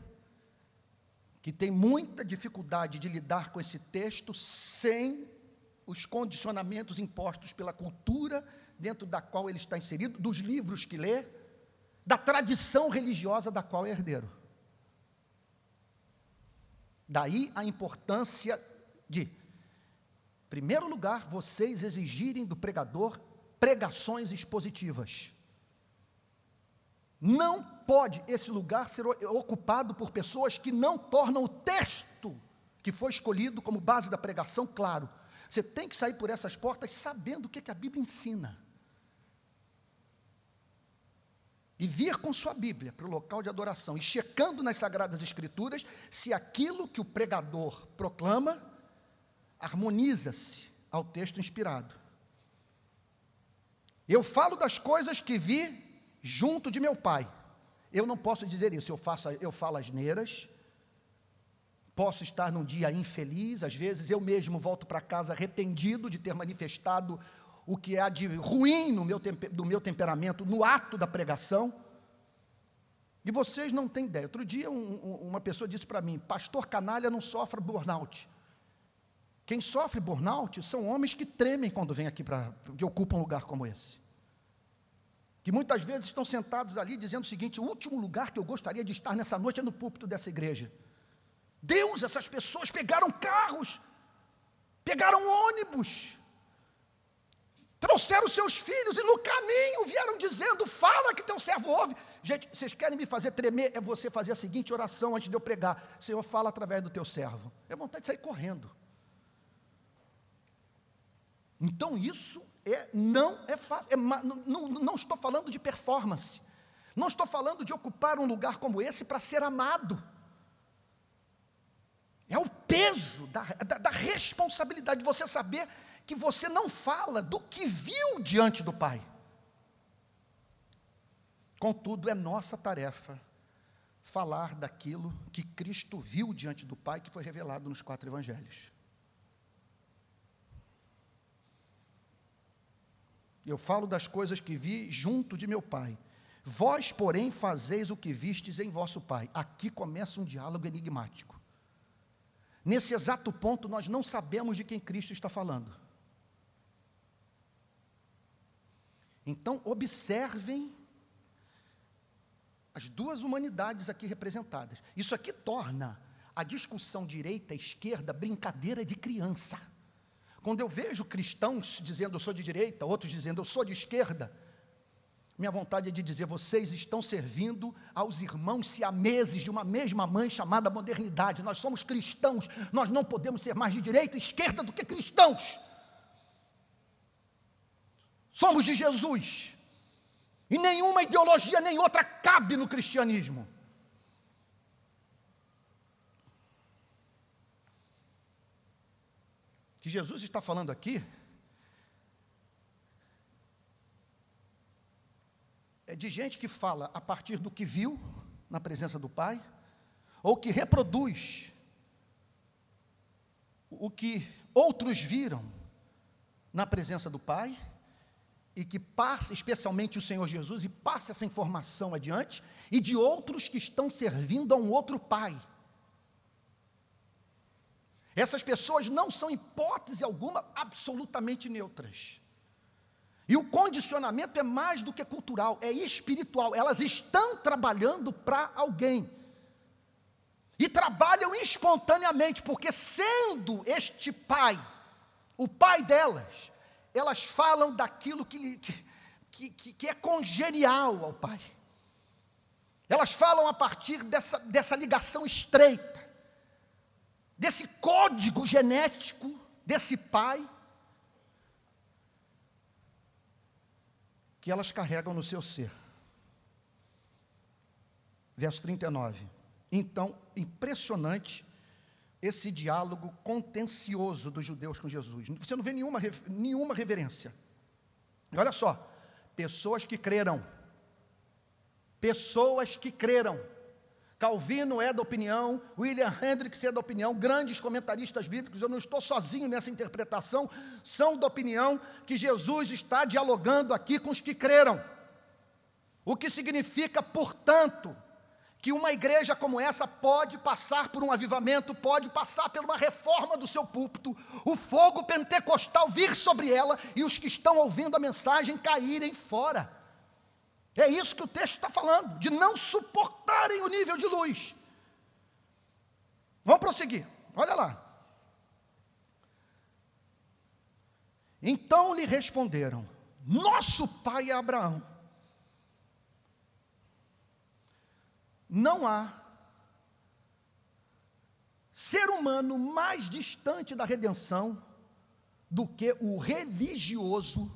S1: que tem muita dificuldade de lidar com esse texto sem os condicionamentos impostos pela cultura dentro da qual ele está inserido, dos livros que lê, da tradição religiosa da qual é herdeiro. Daí a importância de, em primeiro lugar, vocês exigirem do pregador pregações expositivas. Não pode esse lugar ser ocupado por pessoas que não tornam o texto que foi escolhido como base da pregação claro. Você tem que sair por essas portas sabendo o que a Bíblia ensina. E vir com sua Bíblia para o local de adoração e checando nas Sagradas Escrituras se aquilo que o pregador proclama harmoniza-se ao texto inspirado. Eu falo das coisas que vi junto de meu Pai. Eu não posso dizer isso, eu falo asneiras, posso estar num dia infeliz, às vezes eu mesmo volto para casa arrependido de ter manifestado o que há de ruim do meu temperamento, no ato da pregação, e vocês não têm ideia. Outro dia uma pessoa disse para mim: pastor canalha não sofre burnout. Quem sofre burnout são homens que tremem quando vêm aqui, que ocupam um lugar como esse. Que muitas vezes estão sentados ali dizendo o seguinte: o último lugar que eu gostaria de estar nessa noite é no púlpito dessa igreja. Deus, essas pessoas pegaram carros, pegaram ônibus, trouxeram seus filhos e no caminho vieram dizendo: fala que teu servo ouve. Gente, vocês querem me fazer tremer? É você fazer a seguinte oração antes de eu pregar: Senhor, fala através do teu servo. É vontade de sair correndo. Então isso não estou falando de performance, não estou falando de ocupar um lugar como esse para ser amado. É o peso da responsabilidade de você saber que você não fala do que viu diante do Pai. Contudo, é nossa tarefa falar daquilo que Cristo viu diante do Pai, que foi revelado nos 4 evangelhos. Eu falo das coisas que vi junto de meu Pai. Vós, porém, fazeis o que vistes em vosso Pai. Aqui começa um diálogo enigmático. Nesse exato ponto, nós não sabemos de quem Cristo está falando. Então, observem as duas humanidades aqui representadas. Isso aqui torna a discussão direita-esquerda brincadeira de criança. Quando eu vejo cristãos dizendo eu sou de direita, outros dizendo eu sou de esquerda, minha vontade é de dizer: vocês estão servindo aos irmãos siameses de uma mesma mãe chamada modernidade. Nós somos cristãos, nós não podemos ser mais de direita e esquerda do que cristãos. Somos de Jesus. E nenhuma ideologia nem outra cabe no cristianismo. O que Jesus está falando aqui de gente que fala a partir do que viu na presença do Pai, ou que reproduz o que outros viram na presença do Pai, e que passa, especialmente o Senhor Jesus, e passa essa informação adiante, e de outros que estão servindo a um outro Pai. Essas pessoas não são, em hipótese alguma, absolutamente neutras. E o condicionamento é mais do que cultural, é espiritual. Elas estão trabalhando para alguém. E trabalham espontaneamente, porque sendo este pai, o pai delas, elas falam daquilo que é congenial ao pai. Elas falam a partir dessa ligação estreita, desse código genético desse pai, que elas carregam no seu ser. Verso 39. Então, impressionante esse diálogo contencioso dos judeus com Jesus. Você não vê nenhuma reverência. E olha só, pessoas que creram. Calvino é da opinião, William Hendricks é da opinião, grandes comentaristas bíblicos, eu não estou sozinho nessa interpretação, são da opinião que Jesus está dialogando aqui com os que creram. O que significa, portanto, que uma igreja como essa pode passar por um avivamento, pode passar por uma reforma do seu púlpito, o fogo pentecostal vir sobre ela e os que estão ouvindo a mensagem caírem fora. É isso que o texto está falando, de não suportarem o nível de luz. Vamos prosseguir, olha lá. Então lhe responderam: nosso pai é Abraão. Não há ser humano mais distante da redenção do que o religioso,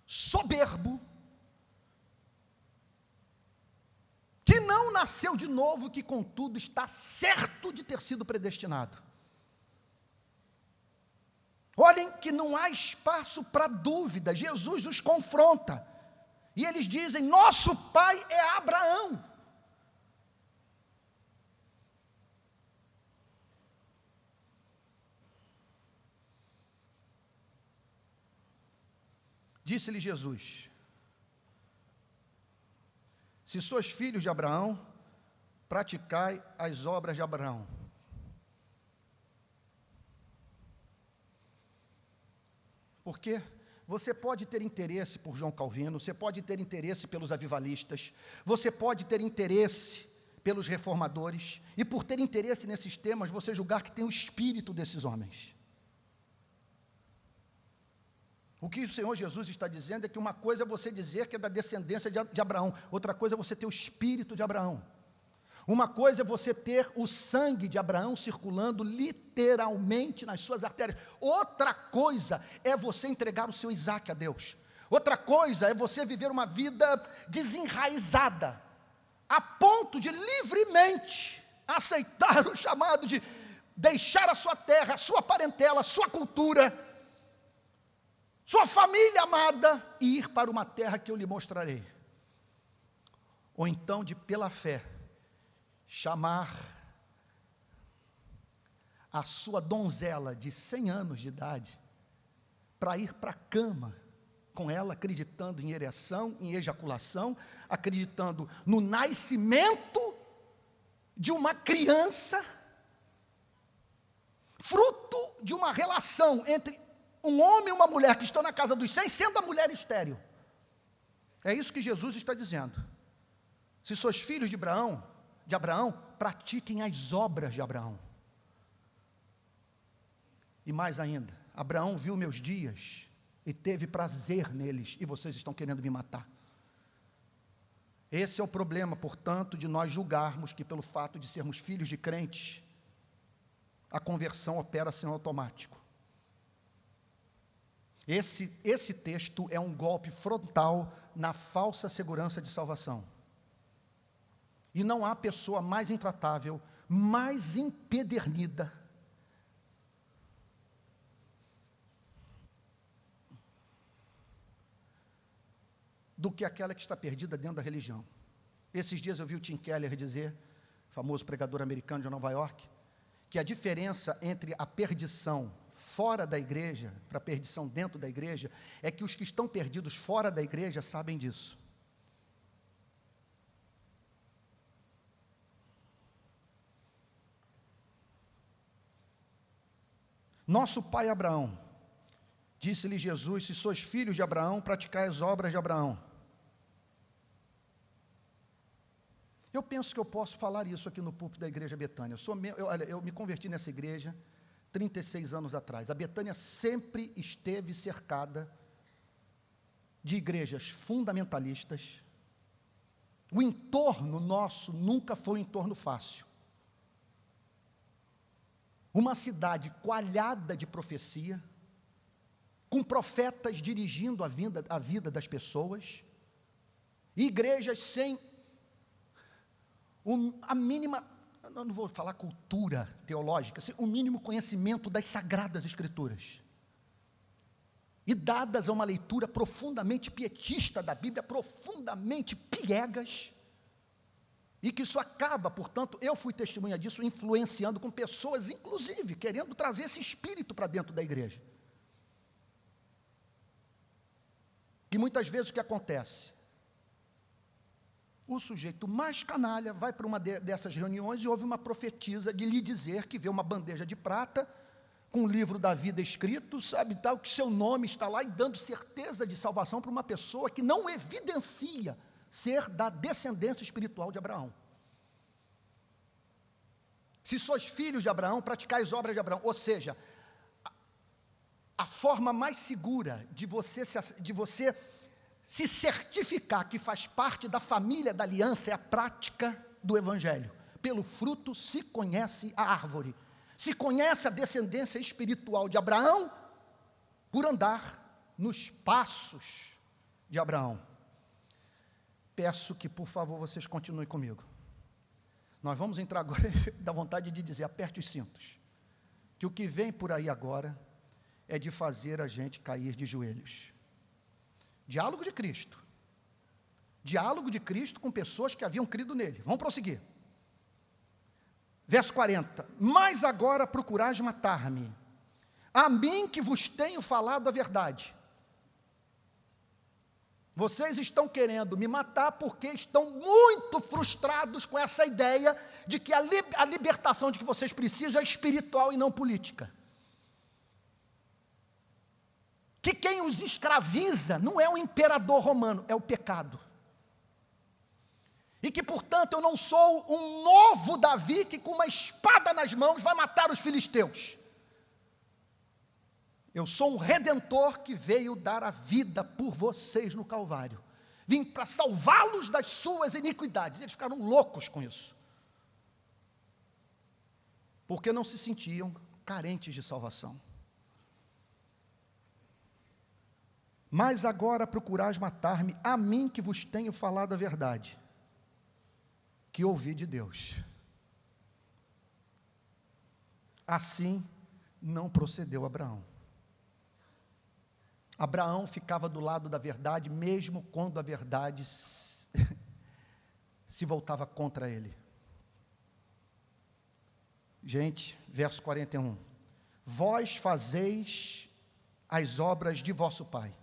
S1: soberbo, que não nasceu de novo, que contudo está certo de ter sido predestinado. Olhem que não há espaço para dúvida, Jesus os confronta, e eles dizem: nosso pai é Abraão. Disse-lhe Jesus: se sois filhos de Abraão, praticai as obras de Abraão. Porque você pode ter interesse por João Calvino, você pode ter interesse pelos avivalistas, você pode ter interesse pelos reformadores, e por ter interesse nesses temas, você julgar que tem o espírito desses homens. O que o Senhor Jesus está dizendo é que uma coisa é você dizer que é da descendência de Abraão, outra coisa é você ter o espírito de Abraão. Uma coisa é você ter o sangue de Abraão circulando literalmente nas suas artérias. Outra coisa é você entregar o seu Isaque a Deus. Outra coisa é você viver uma vida desenraizada, a ponto de livremente aceitar o chamado de deixar a sua terra, a sua parentela, a sua cultura, sua família amada, e ir para uma terra que eu lhe mostrarei. Ou então de, pela fé, chamar a sua donzela de 100 anos de idade, para ir para a cama com ela, acreditando em ereção, em ejaculação, acreditando no nascimento de uma criança, fruto de uma relação entre um homem e uma mulher que estão na casa dos 100, sendo a mulher estéril. É isso que Jesus está dizendo. Se sois filhos de Abraão, pratiquem as obras de Abraão. E mais ainda, Abraão viu meus dias e teve prazer neles, e vocês estão querendo me matar. Esse é o problema, portanto, de nós julgarmos que pelo fato de sermos filhos de crentes, a conversão opera sem automático. Esse texto é um golpe frontal na falsa segurança de salvação. E não há pessoa mais intratável, mais empedernida, do que aquela que está perdida dentro da religião. Esses dias eu vi o Tim Keller dizer, famoso pregador americano de Nova York, que a diferença entre a perdição fora da igreja para a perdição dentro da igreja é que os que estão perdidos fora da igreja sabem disso. Nosso pai Abraão, disse-lhe Jesus: se sois filhos de Abraão, praticai as obras de Abraão. Eu penso que eu posso falar isso aqui no púlpito da igreja Betânia. Eu me converti nessa igreja 36 anos atrás. A Betânia sempre esteve cercada de igrejas fundamentalistas. O entorno nosso nunca foi um entorno fácil. Uma cidade coalhada de profecia, com profetas dirigindo a vida das pessoas, igrejas sem a mínima, eu não vou falar cultura teológica, o mínimo conhecimento das Sagradas Escrituras, e dadas a uma leitura profundamente pietista da Bíblia, profundamente piegas, e que isso acaba, portanto, eu fui testemunha disso, influenciando com pessoas, inclusive, querendo trazer esse espírito para dentro da igreja. E muitas vezes o que acontece? O sujeito mais canalha vai para uma dessas reuniões e ouve uma profetisa de lhe dizer que vê uma bandeja de prata com o livro da vida escrito, sabe, tal, que seu nome está lá, e dando certeza de salvação para uma pessoa que não evidencia ser da descendência espiritual de Abraão. Se sois filhos de Abraão, praticai as obras de Abraão. Ou seja, a forma mais segura de você se certificar que faz parte da família da aliança é a prática do Evangelho. Pelo fruto se conhece a árvore. Se conhece a descendência espiritual de Abraão por andar nos passos de Abraão. Peço que, por favor, vocês continuem comigo. Nós vamos entrar agora, dá vontade de dizer, aperte os cintos, que o que vem por aí agora é de fazer a gente cair de joelhos. Diálogo de Cristo. Diálogo de Cristo com pessoas que haviam crido nele. Vamos prosseguir. Verso 40. Mas agora procurais matar-me, a mim que vos tenho falado a verdade. Vocês estão querendo me matar porque estão muito frustrados com essa ideia de que a libertação de que vocês precisam é espiritual e não política. Que quem os escraviza não é o imperador romano, é o pecado. E que, portanto, eu não sou um novo Davi que com uma espada nas mãos vai matar os filisteus. Eu sou um redentor que veio dar a vida por vocês no Calvário. Vim para salvá-los das suas iniquidades. Eles ficaram loucos com isso. Porque não se sentiam carentes de salvação. Mas agora procurais matar-me, a mim que vos tenho falado a verdade, que ouvi de Deus. Assim não procedeu Abraão. Abraão ficava do lado da verdade, mesmo quando a verdade se voltava contra ele. Gente, verso 41. Vós fazeis as obras de vosso pai.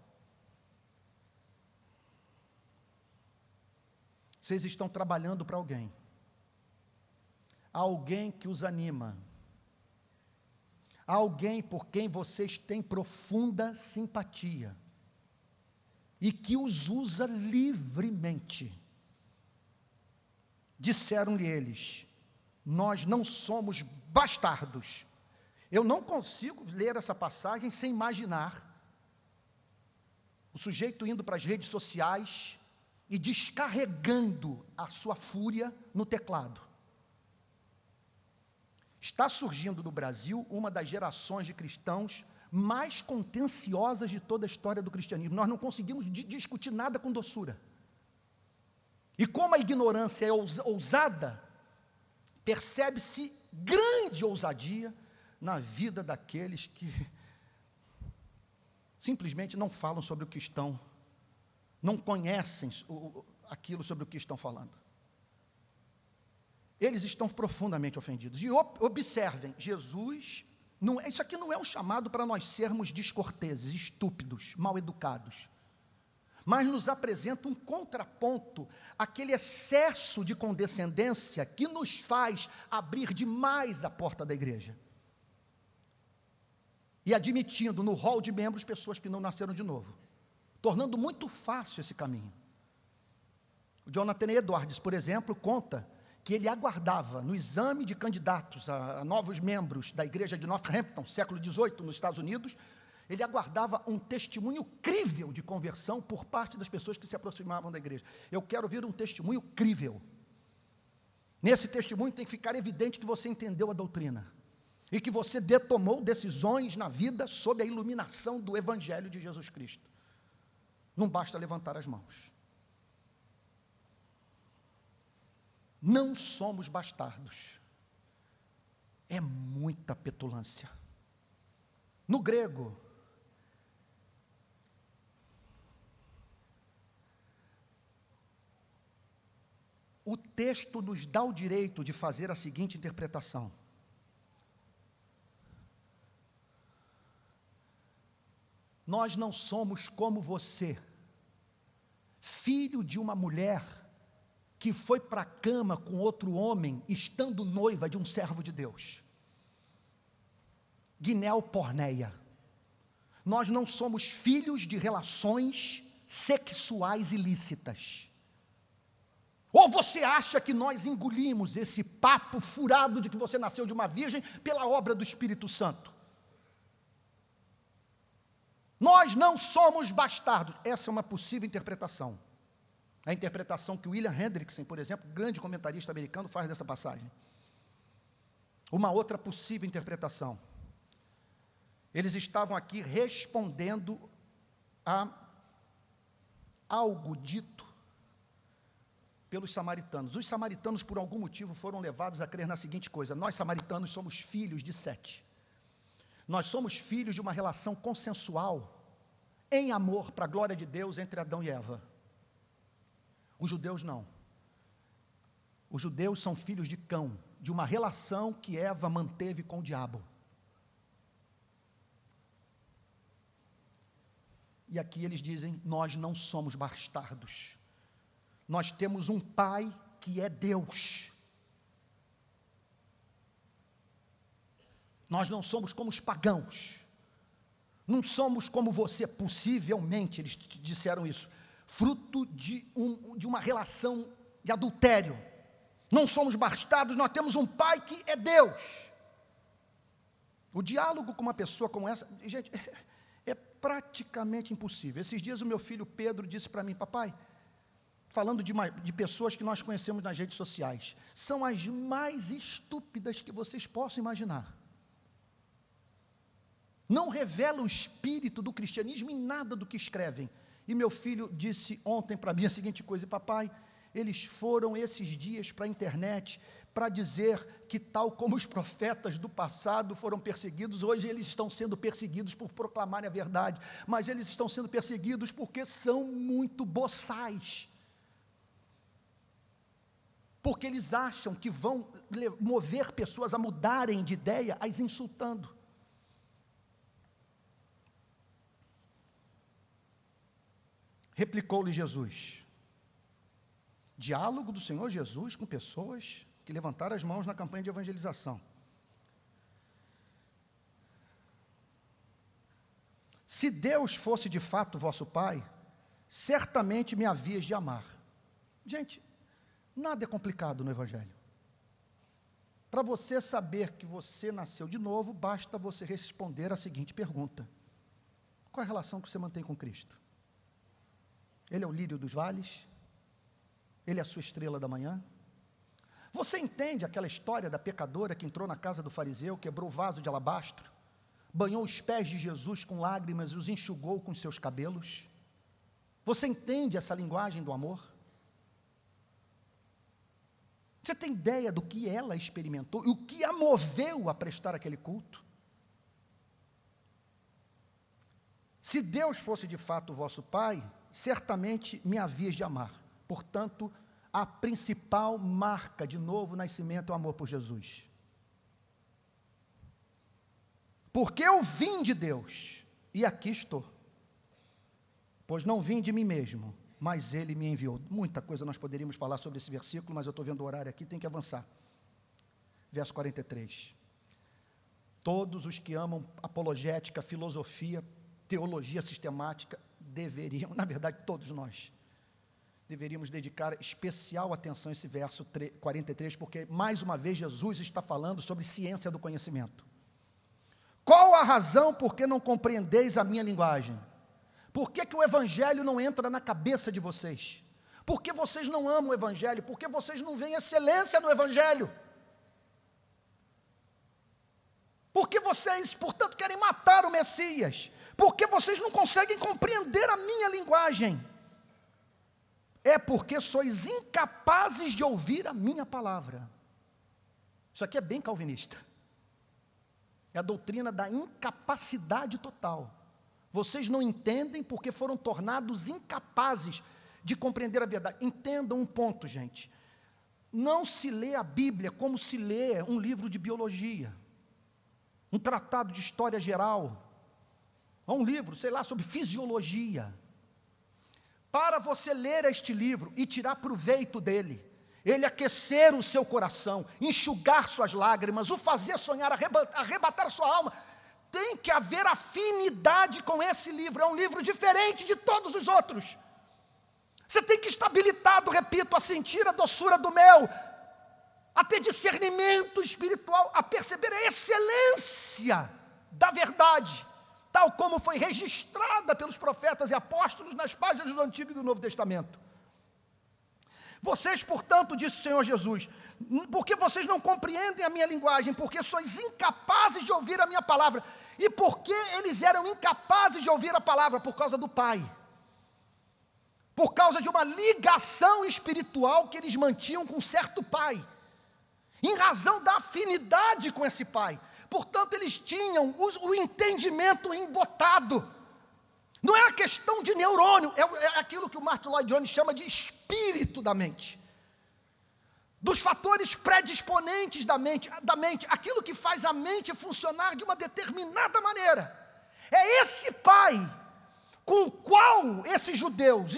S1: Vocês estão trabalhando para alguém. Alguém que os anima. Alguém por quem vocês têm profunda simpatia e que os usa livremente. Disseram-lhe eles: nós não somos bastardos. Eu não consigo ler essa passagem sem imaginar o sujeito indo para as redes sociais e descarregando a sua fúria no teclado. Está surgindo no Brasil uma das gerações de cristãos mais contenciosas de toda a história do cristianismo. Nós não conseguimos discutir nada com doçura. E como a ignorância é ousada, percebe-se grande ousadia na vida daqueles que simplesmente não falam sobre o que estão não conhecem aquilo sobre o que estão falando. Eles estão profundamente ofendidos. E observem, Jesus, isso aqui não é um chamado para nós sermos descorteses, estúpidos, mal educados, mas nos apresenta um contraponto àquele excesso de condescendência que nos faz abrir demais a porta da igreja. E admitindo no rol de membros pessoas que não nasceram de novo, tornando muito fácil esse caminho. O Jonathan Edwards, por exemplo, conta que ele aguardava no exame de candidatos a novos membros da igreja de Northampton, século XVIII, nos Estados Unidos, ele aguardava um testemunho crível de conversão por parte das pessoas que se aproximavam da igreja. Eu quero ouvir um testemunho crível. Nesse testemunho tem que ficar evidente que você entendeu a doutrina e que você tomou decisões na vida sob a iluminação do Evangelho de Jesus Cristo. Não basta levantar as mãos. Não somos bastardos. É muita petulância. No grego, o texto nos dá o direito de fazer a seguinte interpretação: nós não somos como você, filho de uma mulher que foi para a cama com outro homem, estando noiva de um servo de Deus. Gneu porneia. Nós não somos filhos de relações sexuais ilícitas. Ou você acha que nós engolimos esse papo furado de que você nasceu de uma virgem pela obra do Espírito Santo? Nós não somos bastardos. Essa é uma possível interpretação. A interpretação que William Hendrickson, por exemplo, grande comentarista americano, faz dessa passagem. Uma outra possível interpretação: eles estavam aqui respondendo a algo dito pelos samaritanos. Os samaritanos, por algum motivo, foram levados a crer na seguinte coisa: nós, samaritanos, somos filhos de Sete. Nós somos filhos de uma relação consensual, em amor, para a glória de Deus, entre Adão e Eva. Os judeus não. Os judeus são filhos de Cão, de uma relação que Eva manteve com o diabo. E aqui eles dizem: nós não somos bastardos. Nós temos um pai que é Deus. Nós não somos como os pagãos. Não somos como você, possivelmente, eles disseram isso, fruto de uma relação de adultério. Não somos bastardos, nós temos um pai que é Deus. O diálogo com uma pessoa como essa, gente, é praticamente impossível. Esses dias o meu filho Pedro disse para mim: papai, falando de pessoas que nós conhecemos nas redes sociais, são as mais estúpidas que vocês possam imaginar. Não revela o espírito do cristianismo em nada do que escrevem. E meu filho disse ontem para mim a seguinte coisa: papai, eles foram esses dias para a internet para dizer que, tal como os profetas do passado foram perseguidos, hoje eles estão sendo perseguidos por proclamarem a verdade, mas eles estão sendo perseguidos porque são muito boçais, porque eles acham que vão mover pessoas a mudarem de ideia, as insultando. Replicou-lhe Jesus. Diálogo do Senhor Jesus com pessoas que levantaram as mãos na campanha de evangelização. Se Deus fosse de fato vosso Pai, certamente me havias de amar. Gente, nada é complicado no Evangelho. Para você saber que você nasceu de novo, basta você responder a seguinte pergunta: qual é a relação que você mantém com Cristo? Ele é o lírio dos vales? Ele é a sua estrela da manhã? Você entende aquela história da pecadora que entrou na casa do fariseu, quebrou o vaso de alabastro, banhou os pés de Jesus com lágrimas e os enxugou com seus cabelos? Você entende essa linguagem do amor? Você tem ideia do que ela experimentou e o que a moveu a prestar aquele culto? Se Deus fosse de fato o vosso Pai, certamente me havias de amar. Portanto, a principal marca de novo nascimento é o amor por Jesus. Porque eu vim de Deus, e aqui estou. Pois não vim de mim mesmo, mas Ele me enviou. Muita coisa nós poderíamos falar sobre esse versículo, mas eu estou vendo o horário aqui, tem que avançar. Verso 43. Todos os que amam apologética, filosofia, teologia sistemática, deveriam, na verdade todos nós, deveríamos dedicar especial atenção a esse verso 43, porque mais uma vez Jesus está falando sobre ciência do conhecimento. Qual a razão por que não compreendeis a minha linguagem? Por que o Evangelho não entra na cabeça de vocês? Por que vocês não amam o Evangelho? Por que vocês não veem excelência no Evangelho? Por que vocês, portanto, querem matar o Messias? Por que vocês não conseguem compreender a minha linguagem? É porque sois incapazes de ouvir a minha palavra. Isso aqui é bem calvinista. É a doutrina da incapacidade total. Vocês não entendem porque foram tornados incapazes de compreender a verdade. Entendam um ponto, gente. Não se lê a Bíblia como se lê um livro de biologia, um tratado de história geral, ou um livro, sei lá, sobre fisiologia. Para você ler este livro e tirar proveito dele, ele aquecer o seu coração, enxugar suas lágrimas, o fazer sonhar, arrebatar sua alma, tem que haver afinidade com esse livro. É um livro diferente de todos os outros. Você tem que estar habilitado, repito, a sentir a doçura do mel, a ter discernimento espiritual, a perceber a excelência da verdade, tal como foi registrada pelos profetas e apóstolos nas páginas do Antigo e do Novo Testamento. Vocês, portanto, disse o Senhor Jesus, porque vocês não compreendem a minha linguagem, porque sois incapazes de ouvir a minha palavra. E por que eles eram incapazes de ouvir a palavra? Por causa do Pai. Por causa de uma ligação espiritual que eles mantinham com certo Pai. Em razão da afinidade com esse Pai. Portanto, eles tinham o entendimento embotado. Não é a questão de neurônio, é aquilo que o Martin Lloyd Jones chama de espírito da mente. Dos fatores predisponentes da mente, aquilo que faz a mente funcionar de uma determinada maneira. É esse Pai com o qual esses judeus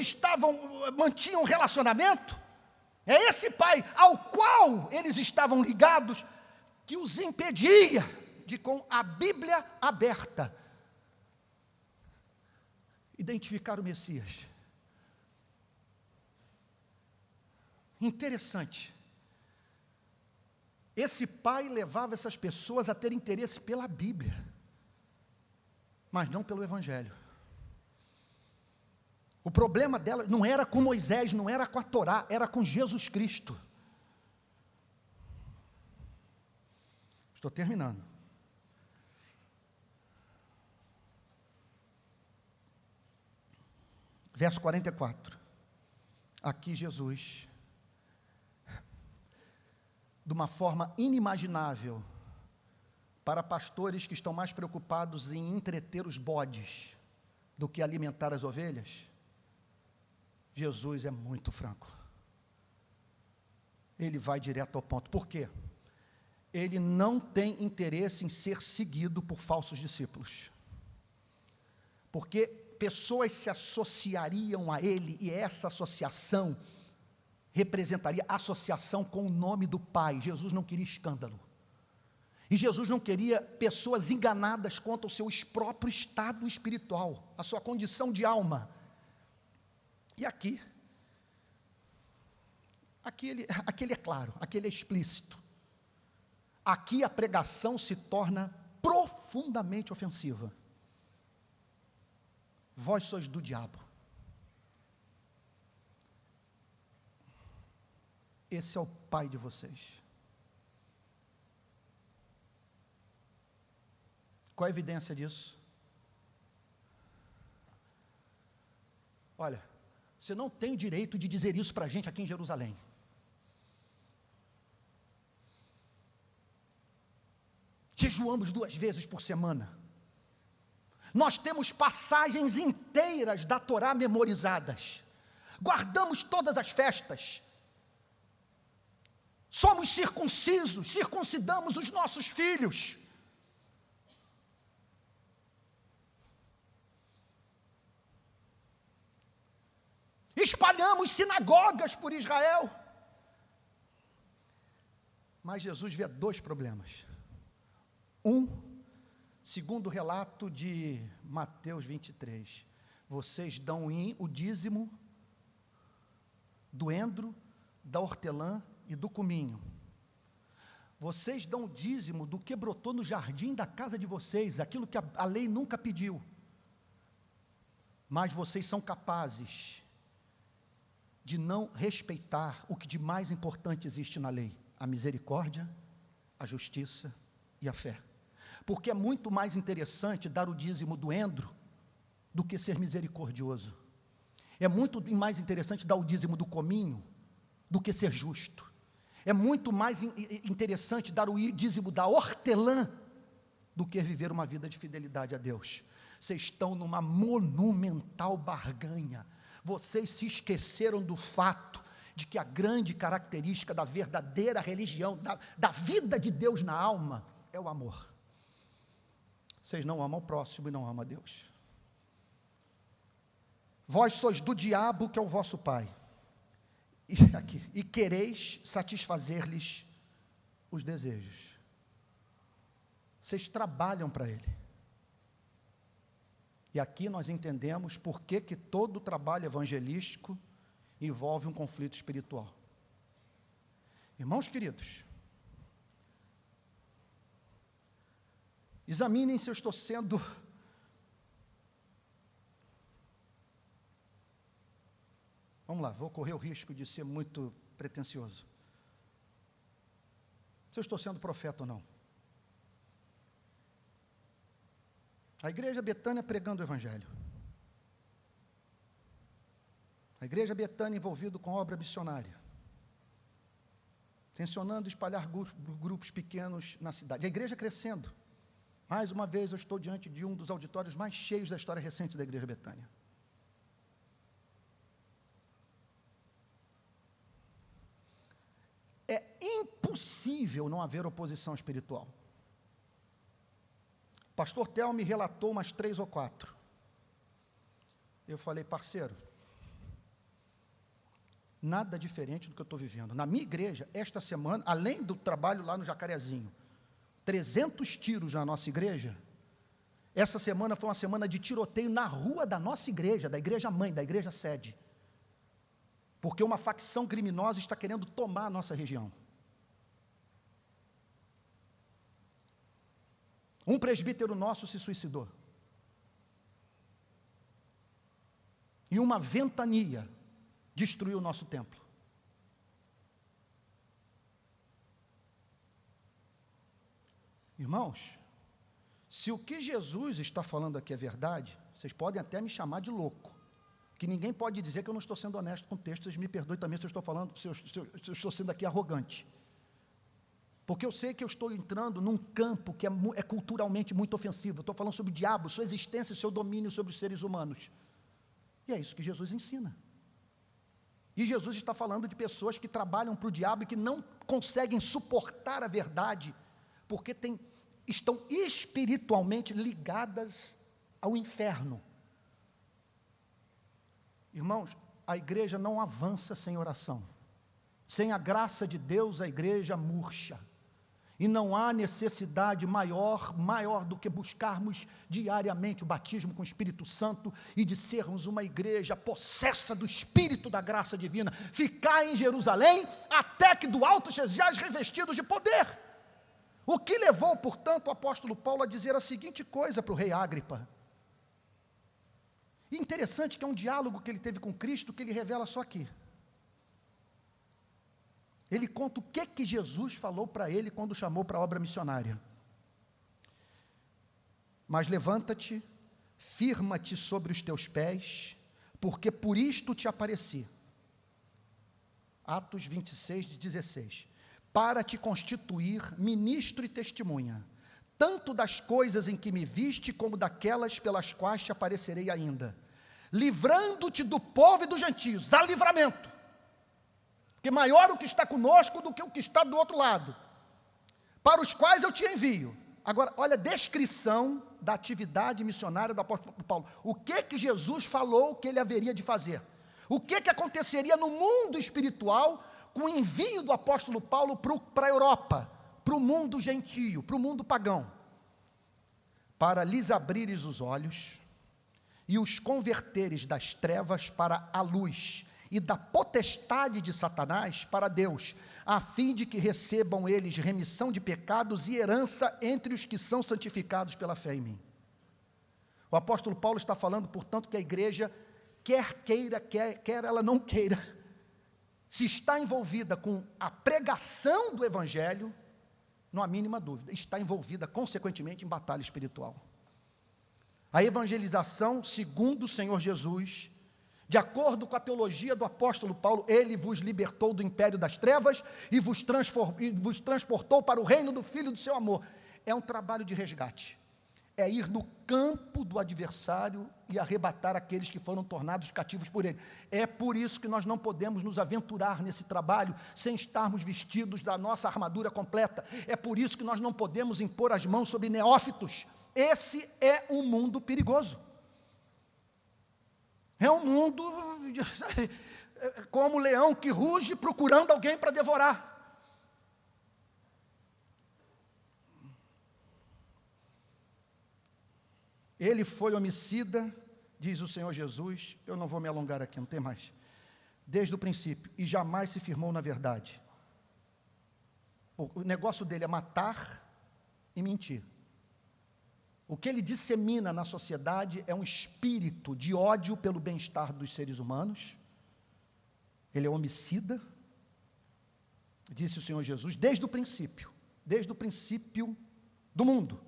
S1: mantinham relacionamento, é esse Pai ao qual eles estavam ligados, que os impedia de, com a Bíblia aberta, identificar o Messias. Interessante. Esse pai levava essas pessoas a ter interesse pela Bíblia, mas não pelo Evangelho. O problema dela não era com Moisés, não era com a Torá, era com Jesus Cristo. Estou terminando. Verso 44. Aqui Jesus, de uma forma inimaginável, para pastores que estão mais preocupados em entreter os bodes do que alimentar as ovelhas, Jesus é muito franco. Ele vai direto ao ponto. Por quê? Ele não tem interesse em ser seguido por falsos discípulos. Porque pessoas se associariam a ele, e essa associação representaria associação com o nome do Pai. Jesus não queria escândalo. E Jesus não queria pessoas enganadas quanto ao seu próprio estado espiritual, a sua condição de alma. E aqui ele é claro, aqui ele é explícito. Aqui a pregação se torna profundamente ofensiva. Vós sois do diabo. Esse é o pai de vocês. Qual a evidência disso? Olha, você não tem o direito de dizer isso para a gente aqui em Jerusalém. Jejuamos 2 vezes por semana. Nós temos passagens inteiras da Torá memorizadas. Guardamos todas as festas. Somos circuncisos, circuncidamos os nossos filhos. Espalhamos sinagogas por Israel. Mas Jesus vê dois problemas. Segundo o relato de Mateus 23, vocês dão o dízimo do endro, da hortelã e do cominho. Vocês dão o dízimo do que brotou no jardim da casa de vocês, aquilo que a lei nunca pediu. Mas vocês são capazes de não respeitar o que de mais importante existe na lei: a misericórdia, a justiça e a fé. Porque é muito mais interessante dar o dízimo do endro do que ser misericordioso. É muito mais interessante dar o dízimo do cominho do que ser justo. É muito mais interessante dar o dízimo da hortelã do que viver uma vida de fidelidade a Deus. Vocês estão numa monumental barganha. Vocês se esqueceram do fato de que a grande característica da verdadeira religião, da vida de Deus na alma, é o amor. Vocês não amam o próximo e não amam a Deus. Vós sois do diabo, que é o vosso pai, e quereis satisfazer-lhes os desejos. Vocês trabalham para ele. E aqui nós entendemos por que todo trabalho evangelístico envolve um conflito espiritual. Irmãos queridos, examinem se eu estou sendo vamos lá, vou correr o risco de ser muito pretensioso. Se eu estou sendo profeta ou não. A igreja Betânia pregando o evangelho. A igreja Betânia envolvida com obra missionária. Tensionando espalhar grupos pequenos na cidade. A igreja crescendo. Mais uma vez eu estou diante de um dos auditórios mais cheios da história recente da igreja Betânia. É impossível não haver oposição espiritual. O pastor Theo me relatou umas 3 ou 4. Eu falei: parceiro, nada diferente do que eu estou vivendo. Na minha igreja, esta semana, além do trabalho lá no Jacarezinho, 300 tiros na nossa igreja. Essa semana foi uma semana de tiroteio na rua da nossa igreja, da igreja mãe, da igreja sede. Porque uma facção criminosa está querendo tomar a nossa região. Um presbítero nosso se suicidou. E uma ventania destruiu o nosso templo. Irmãos, se o que Jesus está falando aqui é verdade, vocês podem até me chamar de louco, que ninguém pode dizer que eu não estou sendo honesto com o texto. Vocês me perdoem também se eu estou falando, se eu estou sendo aqui arrogante, porque eu sei que eu estou entrando num campo que é culturalmente muito ofensivo. Eu estou falando sobre o diabo, sua existência e seu domínio sobre os seres humanos, e é isso que Jesus ensina. E Jesus está falando de pessoas que trabalham para o diabo e que não conseguem suportar a verdade, porque estão espiritualmente ligadas ao inferno. Irmãos, a igreja não avança sem oração. Sem a graça de Deus, a igreja murcha. E não há necessidade maior do que buscarmos diariamente o batismo com o Espírito Santo e de sermos uma igreja possessa do Espírito da graça divina. Ficar em Jerusalém até que do alto sejais revestidos de poder. O que levou, portanto, o apóstolo Paulo a dizer a seguinte coisa para o rei Agripa. E interessante que é um diálogo que ele teve com Cristo, que ele revela só aqui. Ele conta o que Jesus falou para ele quando chamou para a obra missionária. Mas levanta-te, firma-te sobre os teus pés, porque por isto te apareci. Atos 26, 16. Para te constituir ministro e testemunha, tanto das coisas em que me viste, como daquelas pelas quais te aparecerei ainda, livrando-te do povo e dos gentios. Há livramento, porque maior o que está conosco do que o que está do outro lado, para os quais eu te envio. Agora, olha a descrição da atividade missionária do apóstolo Paulo. O que Jesus falou que ele haveria de fazer? O que aconteceria no mundo espiritual com o envio do apóstolo Paulo para a Europa, para o mundo gentio, para o mundo pagão? Para lhes abrires os olhos e os converteres das trevas para a luz, e da potestade de Satanás para Deus, a fim de que recebam eles remissão de pecados e herança entre os que são santificados pela fé em mim. O apóstolo Paulo está falando, portanto, que a igreja, quer queira, quer ela não queira, se está envolvida com a pregação do evangelho, não há mínima dúvida, está envolvida, consequentemente, em batalha espiritual. A evangelização, segundo o Senhor Jesus, de acordo com a teologia do apóstolo Paulo, ele vos libertou do império das trevas e vos transportou para o reino do Filho do seu amor. É um trabalho de resgate, é ir no campo do adversário e arrebatar aqueles que foram tornados cativos por ele. É por isso que nós não podemos nos aventurar nesse trabalho sem estarmos vestidos da nossa armadura completa. É por isso que nós não podemos impor as mãos sobre neófitos. Esse é um mundo perigoso. É um mundo como o leão que ruge procurando alguém para devorar. Ele foi homicida, diz o Senhor Jesus, eu não vou me alongar aqui, não tem mais, desde o princípio, e jamais se firmou na verdade. O negócio dele é matar e mentir. O que ele dissemina na sociedade é um espírito de ódio pelo bem-estar dos seres humanos. Ele é homicida, disse o Senhor Jesus, desde o princípio do mundo.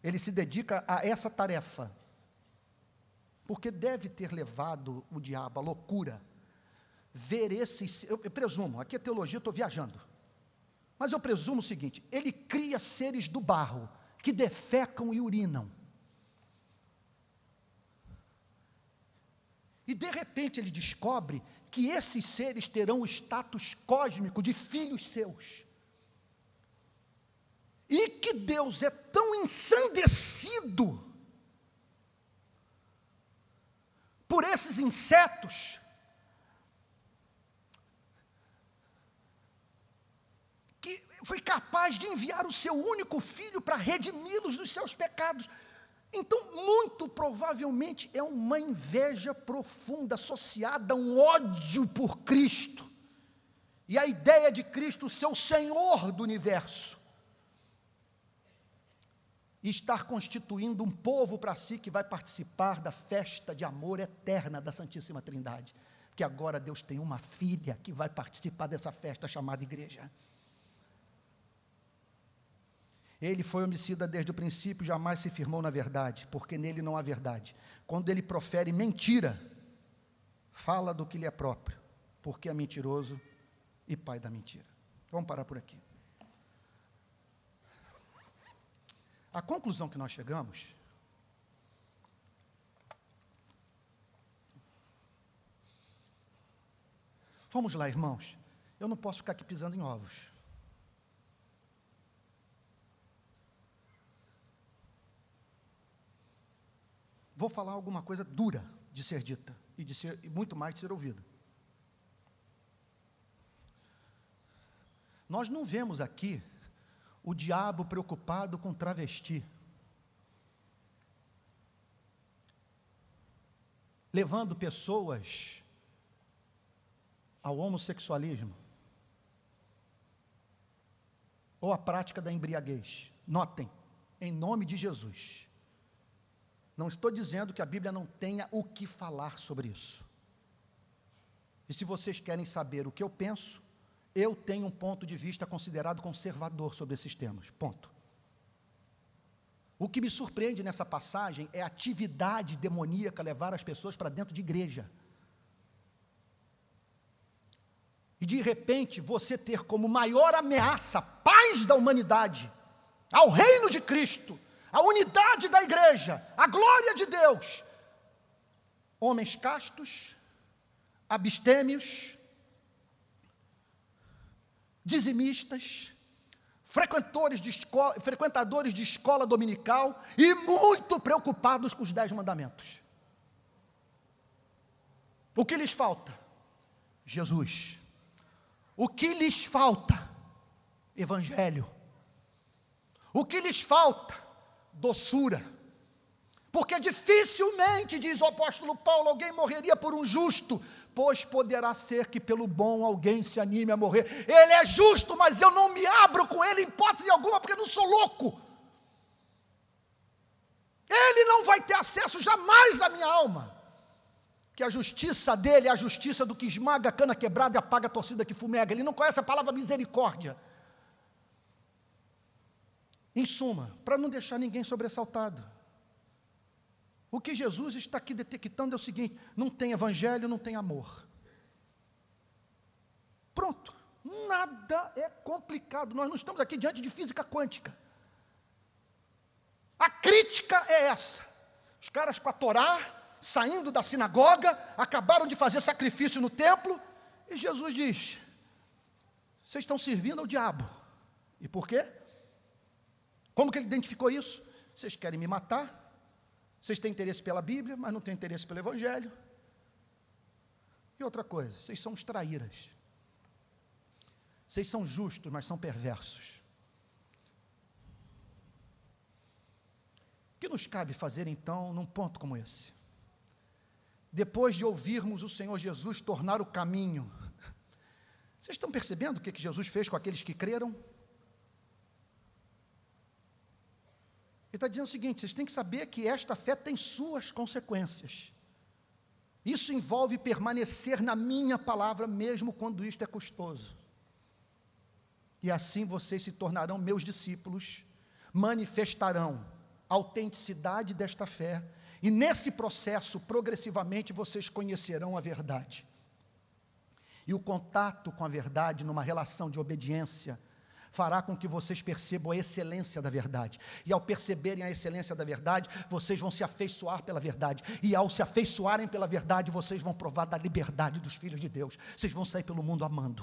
S1: Ele se dedica a essa tarefa, porque deve ter levado o diabo à loucura, ver esses, eu presumo, aqui é teologia, eu estou viajando, mas eu presumo o seguinte, ele cria seres do barro, que defecam e urinam. E de repente ele descobre que esses seres terão o status cósmico de filhos seus. E que Deus é tão ensandecido por esses insetos, que foi capaz de enviar o seu único filho para redimi-los dos seus pecados. Então, muito provavelmente, é uma inveja profunda, associada a um ódio por Cristo, e a ideia de Cristo ser o Senhor do universo, e estar constituindo um povo para si, que vai participar da festa de amor eterna da Santíssima Trindade, que agora Deus tem uma filha, que vai participar dessa festa chamada igreja. Ele foi homicida desde o princípio, jamais se firmou na verdade, porque nele não há verdade. Quando ele profere mentira, fala do que lhe é próprio, porque é mentiroso e pai da mentira. Vamos parar por aqui. A conclusão que nós chegamos vamos lá, irmãos, eu não posso ficar aqui pisando em ovos. Vou falar alguma coisa dura de ser dita e muito mais de ser ouvida. Nós não vemos aqui o diabo preocupado com travesti, levando pessoas ao homossexualismo ou à prática da embriaguez. Notem, em nome de Jesus. Não estou dizendo que a Bíblia não tenha o que falar sobre isso. E se vocês querem saber o que eu penso, eu tenho um ponto de vista considerado conservador sobre esses temas. Ponto. O que me surpreende nessa passagem é a atividade demoníaca levar as pessoas para dentro de igreja. E de repente você ter como maior ameaça a paz da humanidade ao reino de Cristo, à unidade da igreja, à glória de Deus, homens castos, abstêmios, dizimistas, frequentadores de escola dominical e muito preocupados com os 10 mandamentos. O que lhes falta? Jesus. O que lhes falta? Evangelho. O que lhes falta? Doçura. Porque dificilmente, diz o apóstolo Paulo, alguém morreria por um justo, pois poderá ser que pelo bom alguém se anime a morrer. Ele é justo, mas eu não me abro com ele em hipótese alguma, porque eu não sou louco. Ele não vai ter acesso jamais à minha alma. Que a justiça dele é a justiça do que esmaga a cana quebrada e apaga a torcida que fumega. Ele não conhece a palavra misericórdia. Em suma, para não deixar ninguém sobressaltado, o que Jesus está aqui detectando é o seguinte: não tem evangelho, não tem amor. Pronto, nada é complicado, nós não estamos aqui diante de física quântica. A crítica é essa: os caras com a Torá, saindo da sinagoga, acabaram de fazer sacrifício no templo, e Jesus diz: vocês estão servindo ao diabo. E por quê? Como que ele identificou isso? Vocês querem me matar, vocês têm interesse pela Bíblia, mas não têm interesse pelo Evangelho. E outra coisa, vocês são os traíras. Vocês são justos, mas são perversos. O que nos cabe fazer então num ponto como esse? Depois de ouvirmos o Senhor Jesus tornar o caminho, vocês estão percebendo o que Jesus fez com aqueles que creram? Ele está dizendo o seguinte: vocês têm que saber que esta fé tem suas consequências. Isso envolve permanecer na minha palavra, mesmo quando isto é custoso. E assim vocês se tornarão meus discípulos, manifestarão a autenticidade desta fé, e nesse processo, progressivamente, vocês conhecerão a verdade. E o contato com a verdade, numa relação de obediência, fará com que vocês percebam a excelência da verdade. E ao perceberem a excelência da verdade, vocês vão se afeiçoar pela verdade. E ao se afeiçoarem pela verdade, vocês vão provar da liberdade dos filhos de Deus. Vocês vão sair pelo mundo amando.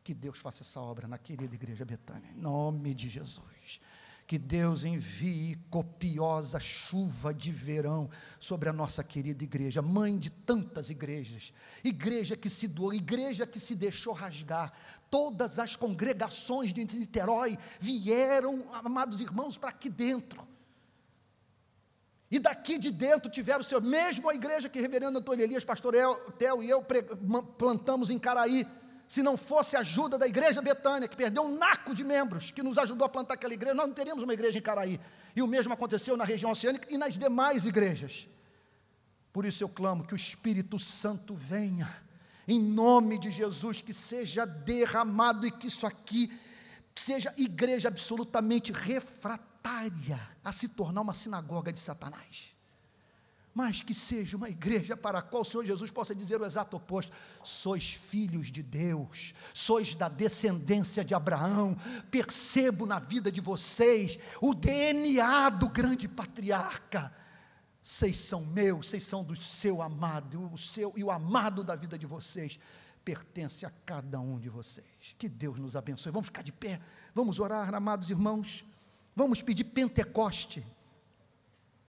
S1: Que Deus faça essa obra na querida Igreja Betânia, em nome de Jesus. Que Deus envie copiosa chuva de verão sobre a nossa querida igreja, mãe de tantas igrejas, igreja que se doou, igreja que se deixou rasgar. Todas as congregações de Niterói vieram, amados irmãos, para aqui dentro. E daqui de dentro tiveram o seu, mesmo a igreja que reverendo Antônio Elias, pastor Theo e eu plantamos em Caraí. Se não fosse a ajuda da Igreja Betânia, que perdeu um naco de membros, que nos ajudou a plantar aquela igreja, nós não teríamos uma igreja em Caraí. E o mesmo aconteceu na região oceânica e nas demais igrejas. Por isso eu clamo que o Espírito Santo venha, em nome de Jesus, que seja derramado e que isso aqui seja igreja absolutamente refratária a se tornar uma sinagoga de Satanás. Mas que seja uma igreja para a qual o Senhor Jesus possa dizer o exato oposto: sois filhos de Deus, sois da descendência de Abraão, percebo na vida de vocês o DNA do grande patriarca, vocês são meus, vocês são do seu amado, e o amado da vida de vocês pertence a cada um de vocês. Que Deus nos abençoe. Vamos ficar de pé, vamos orar, amados irmãos, vamos pedir Pentecoste.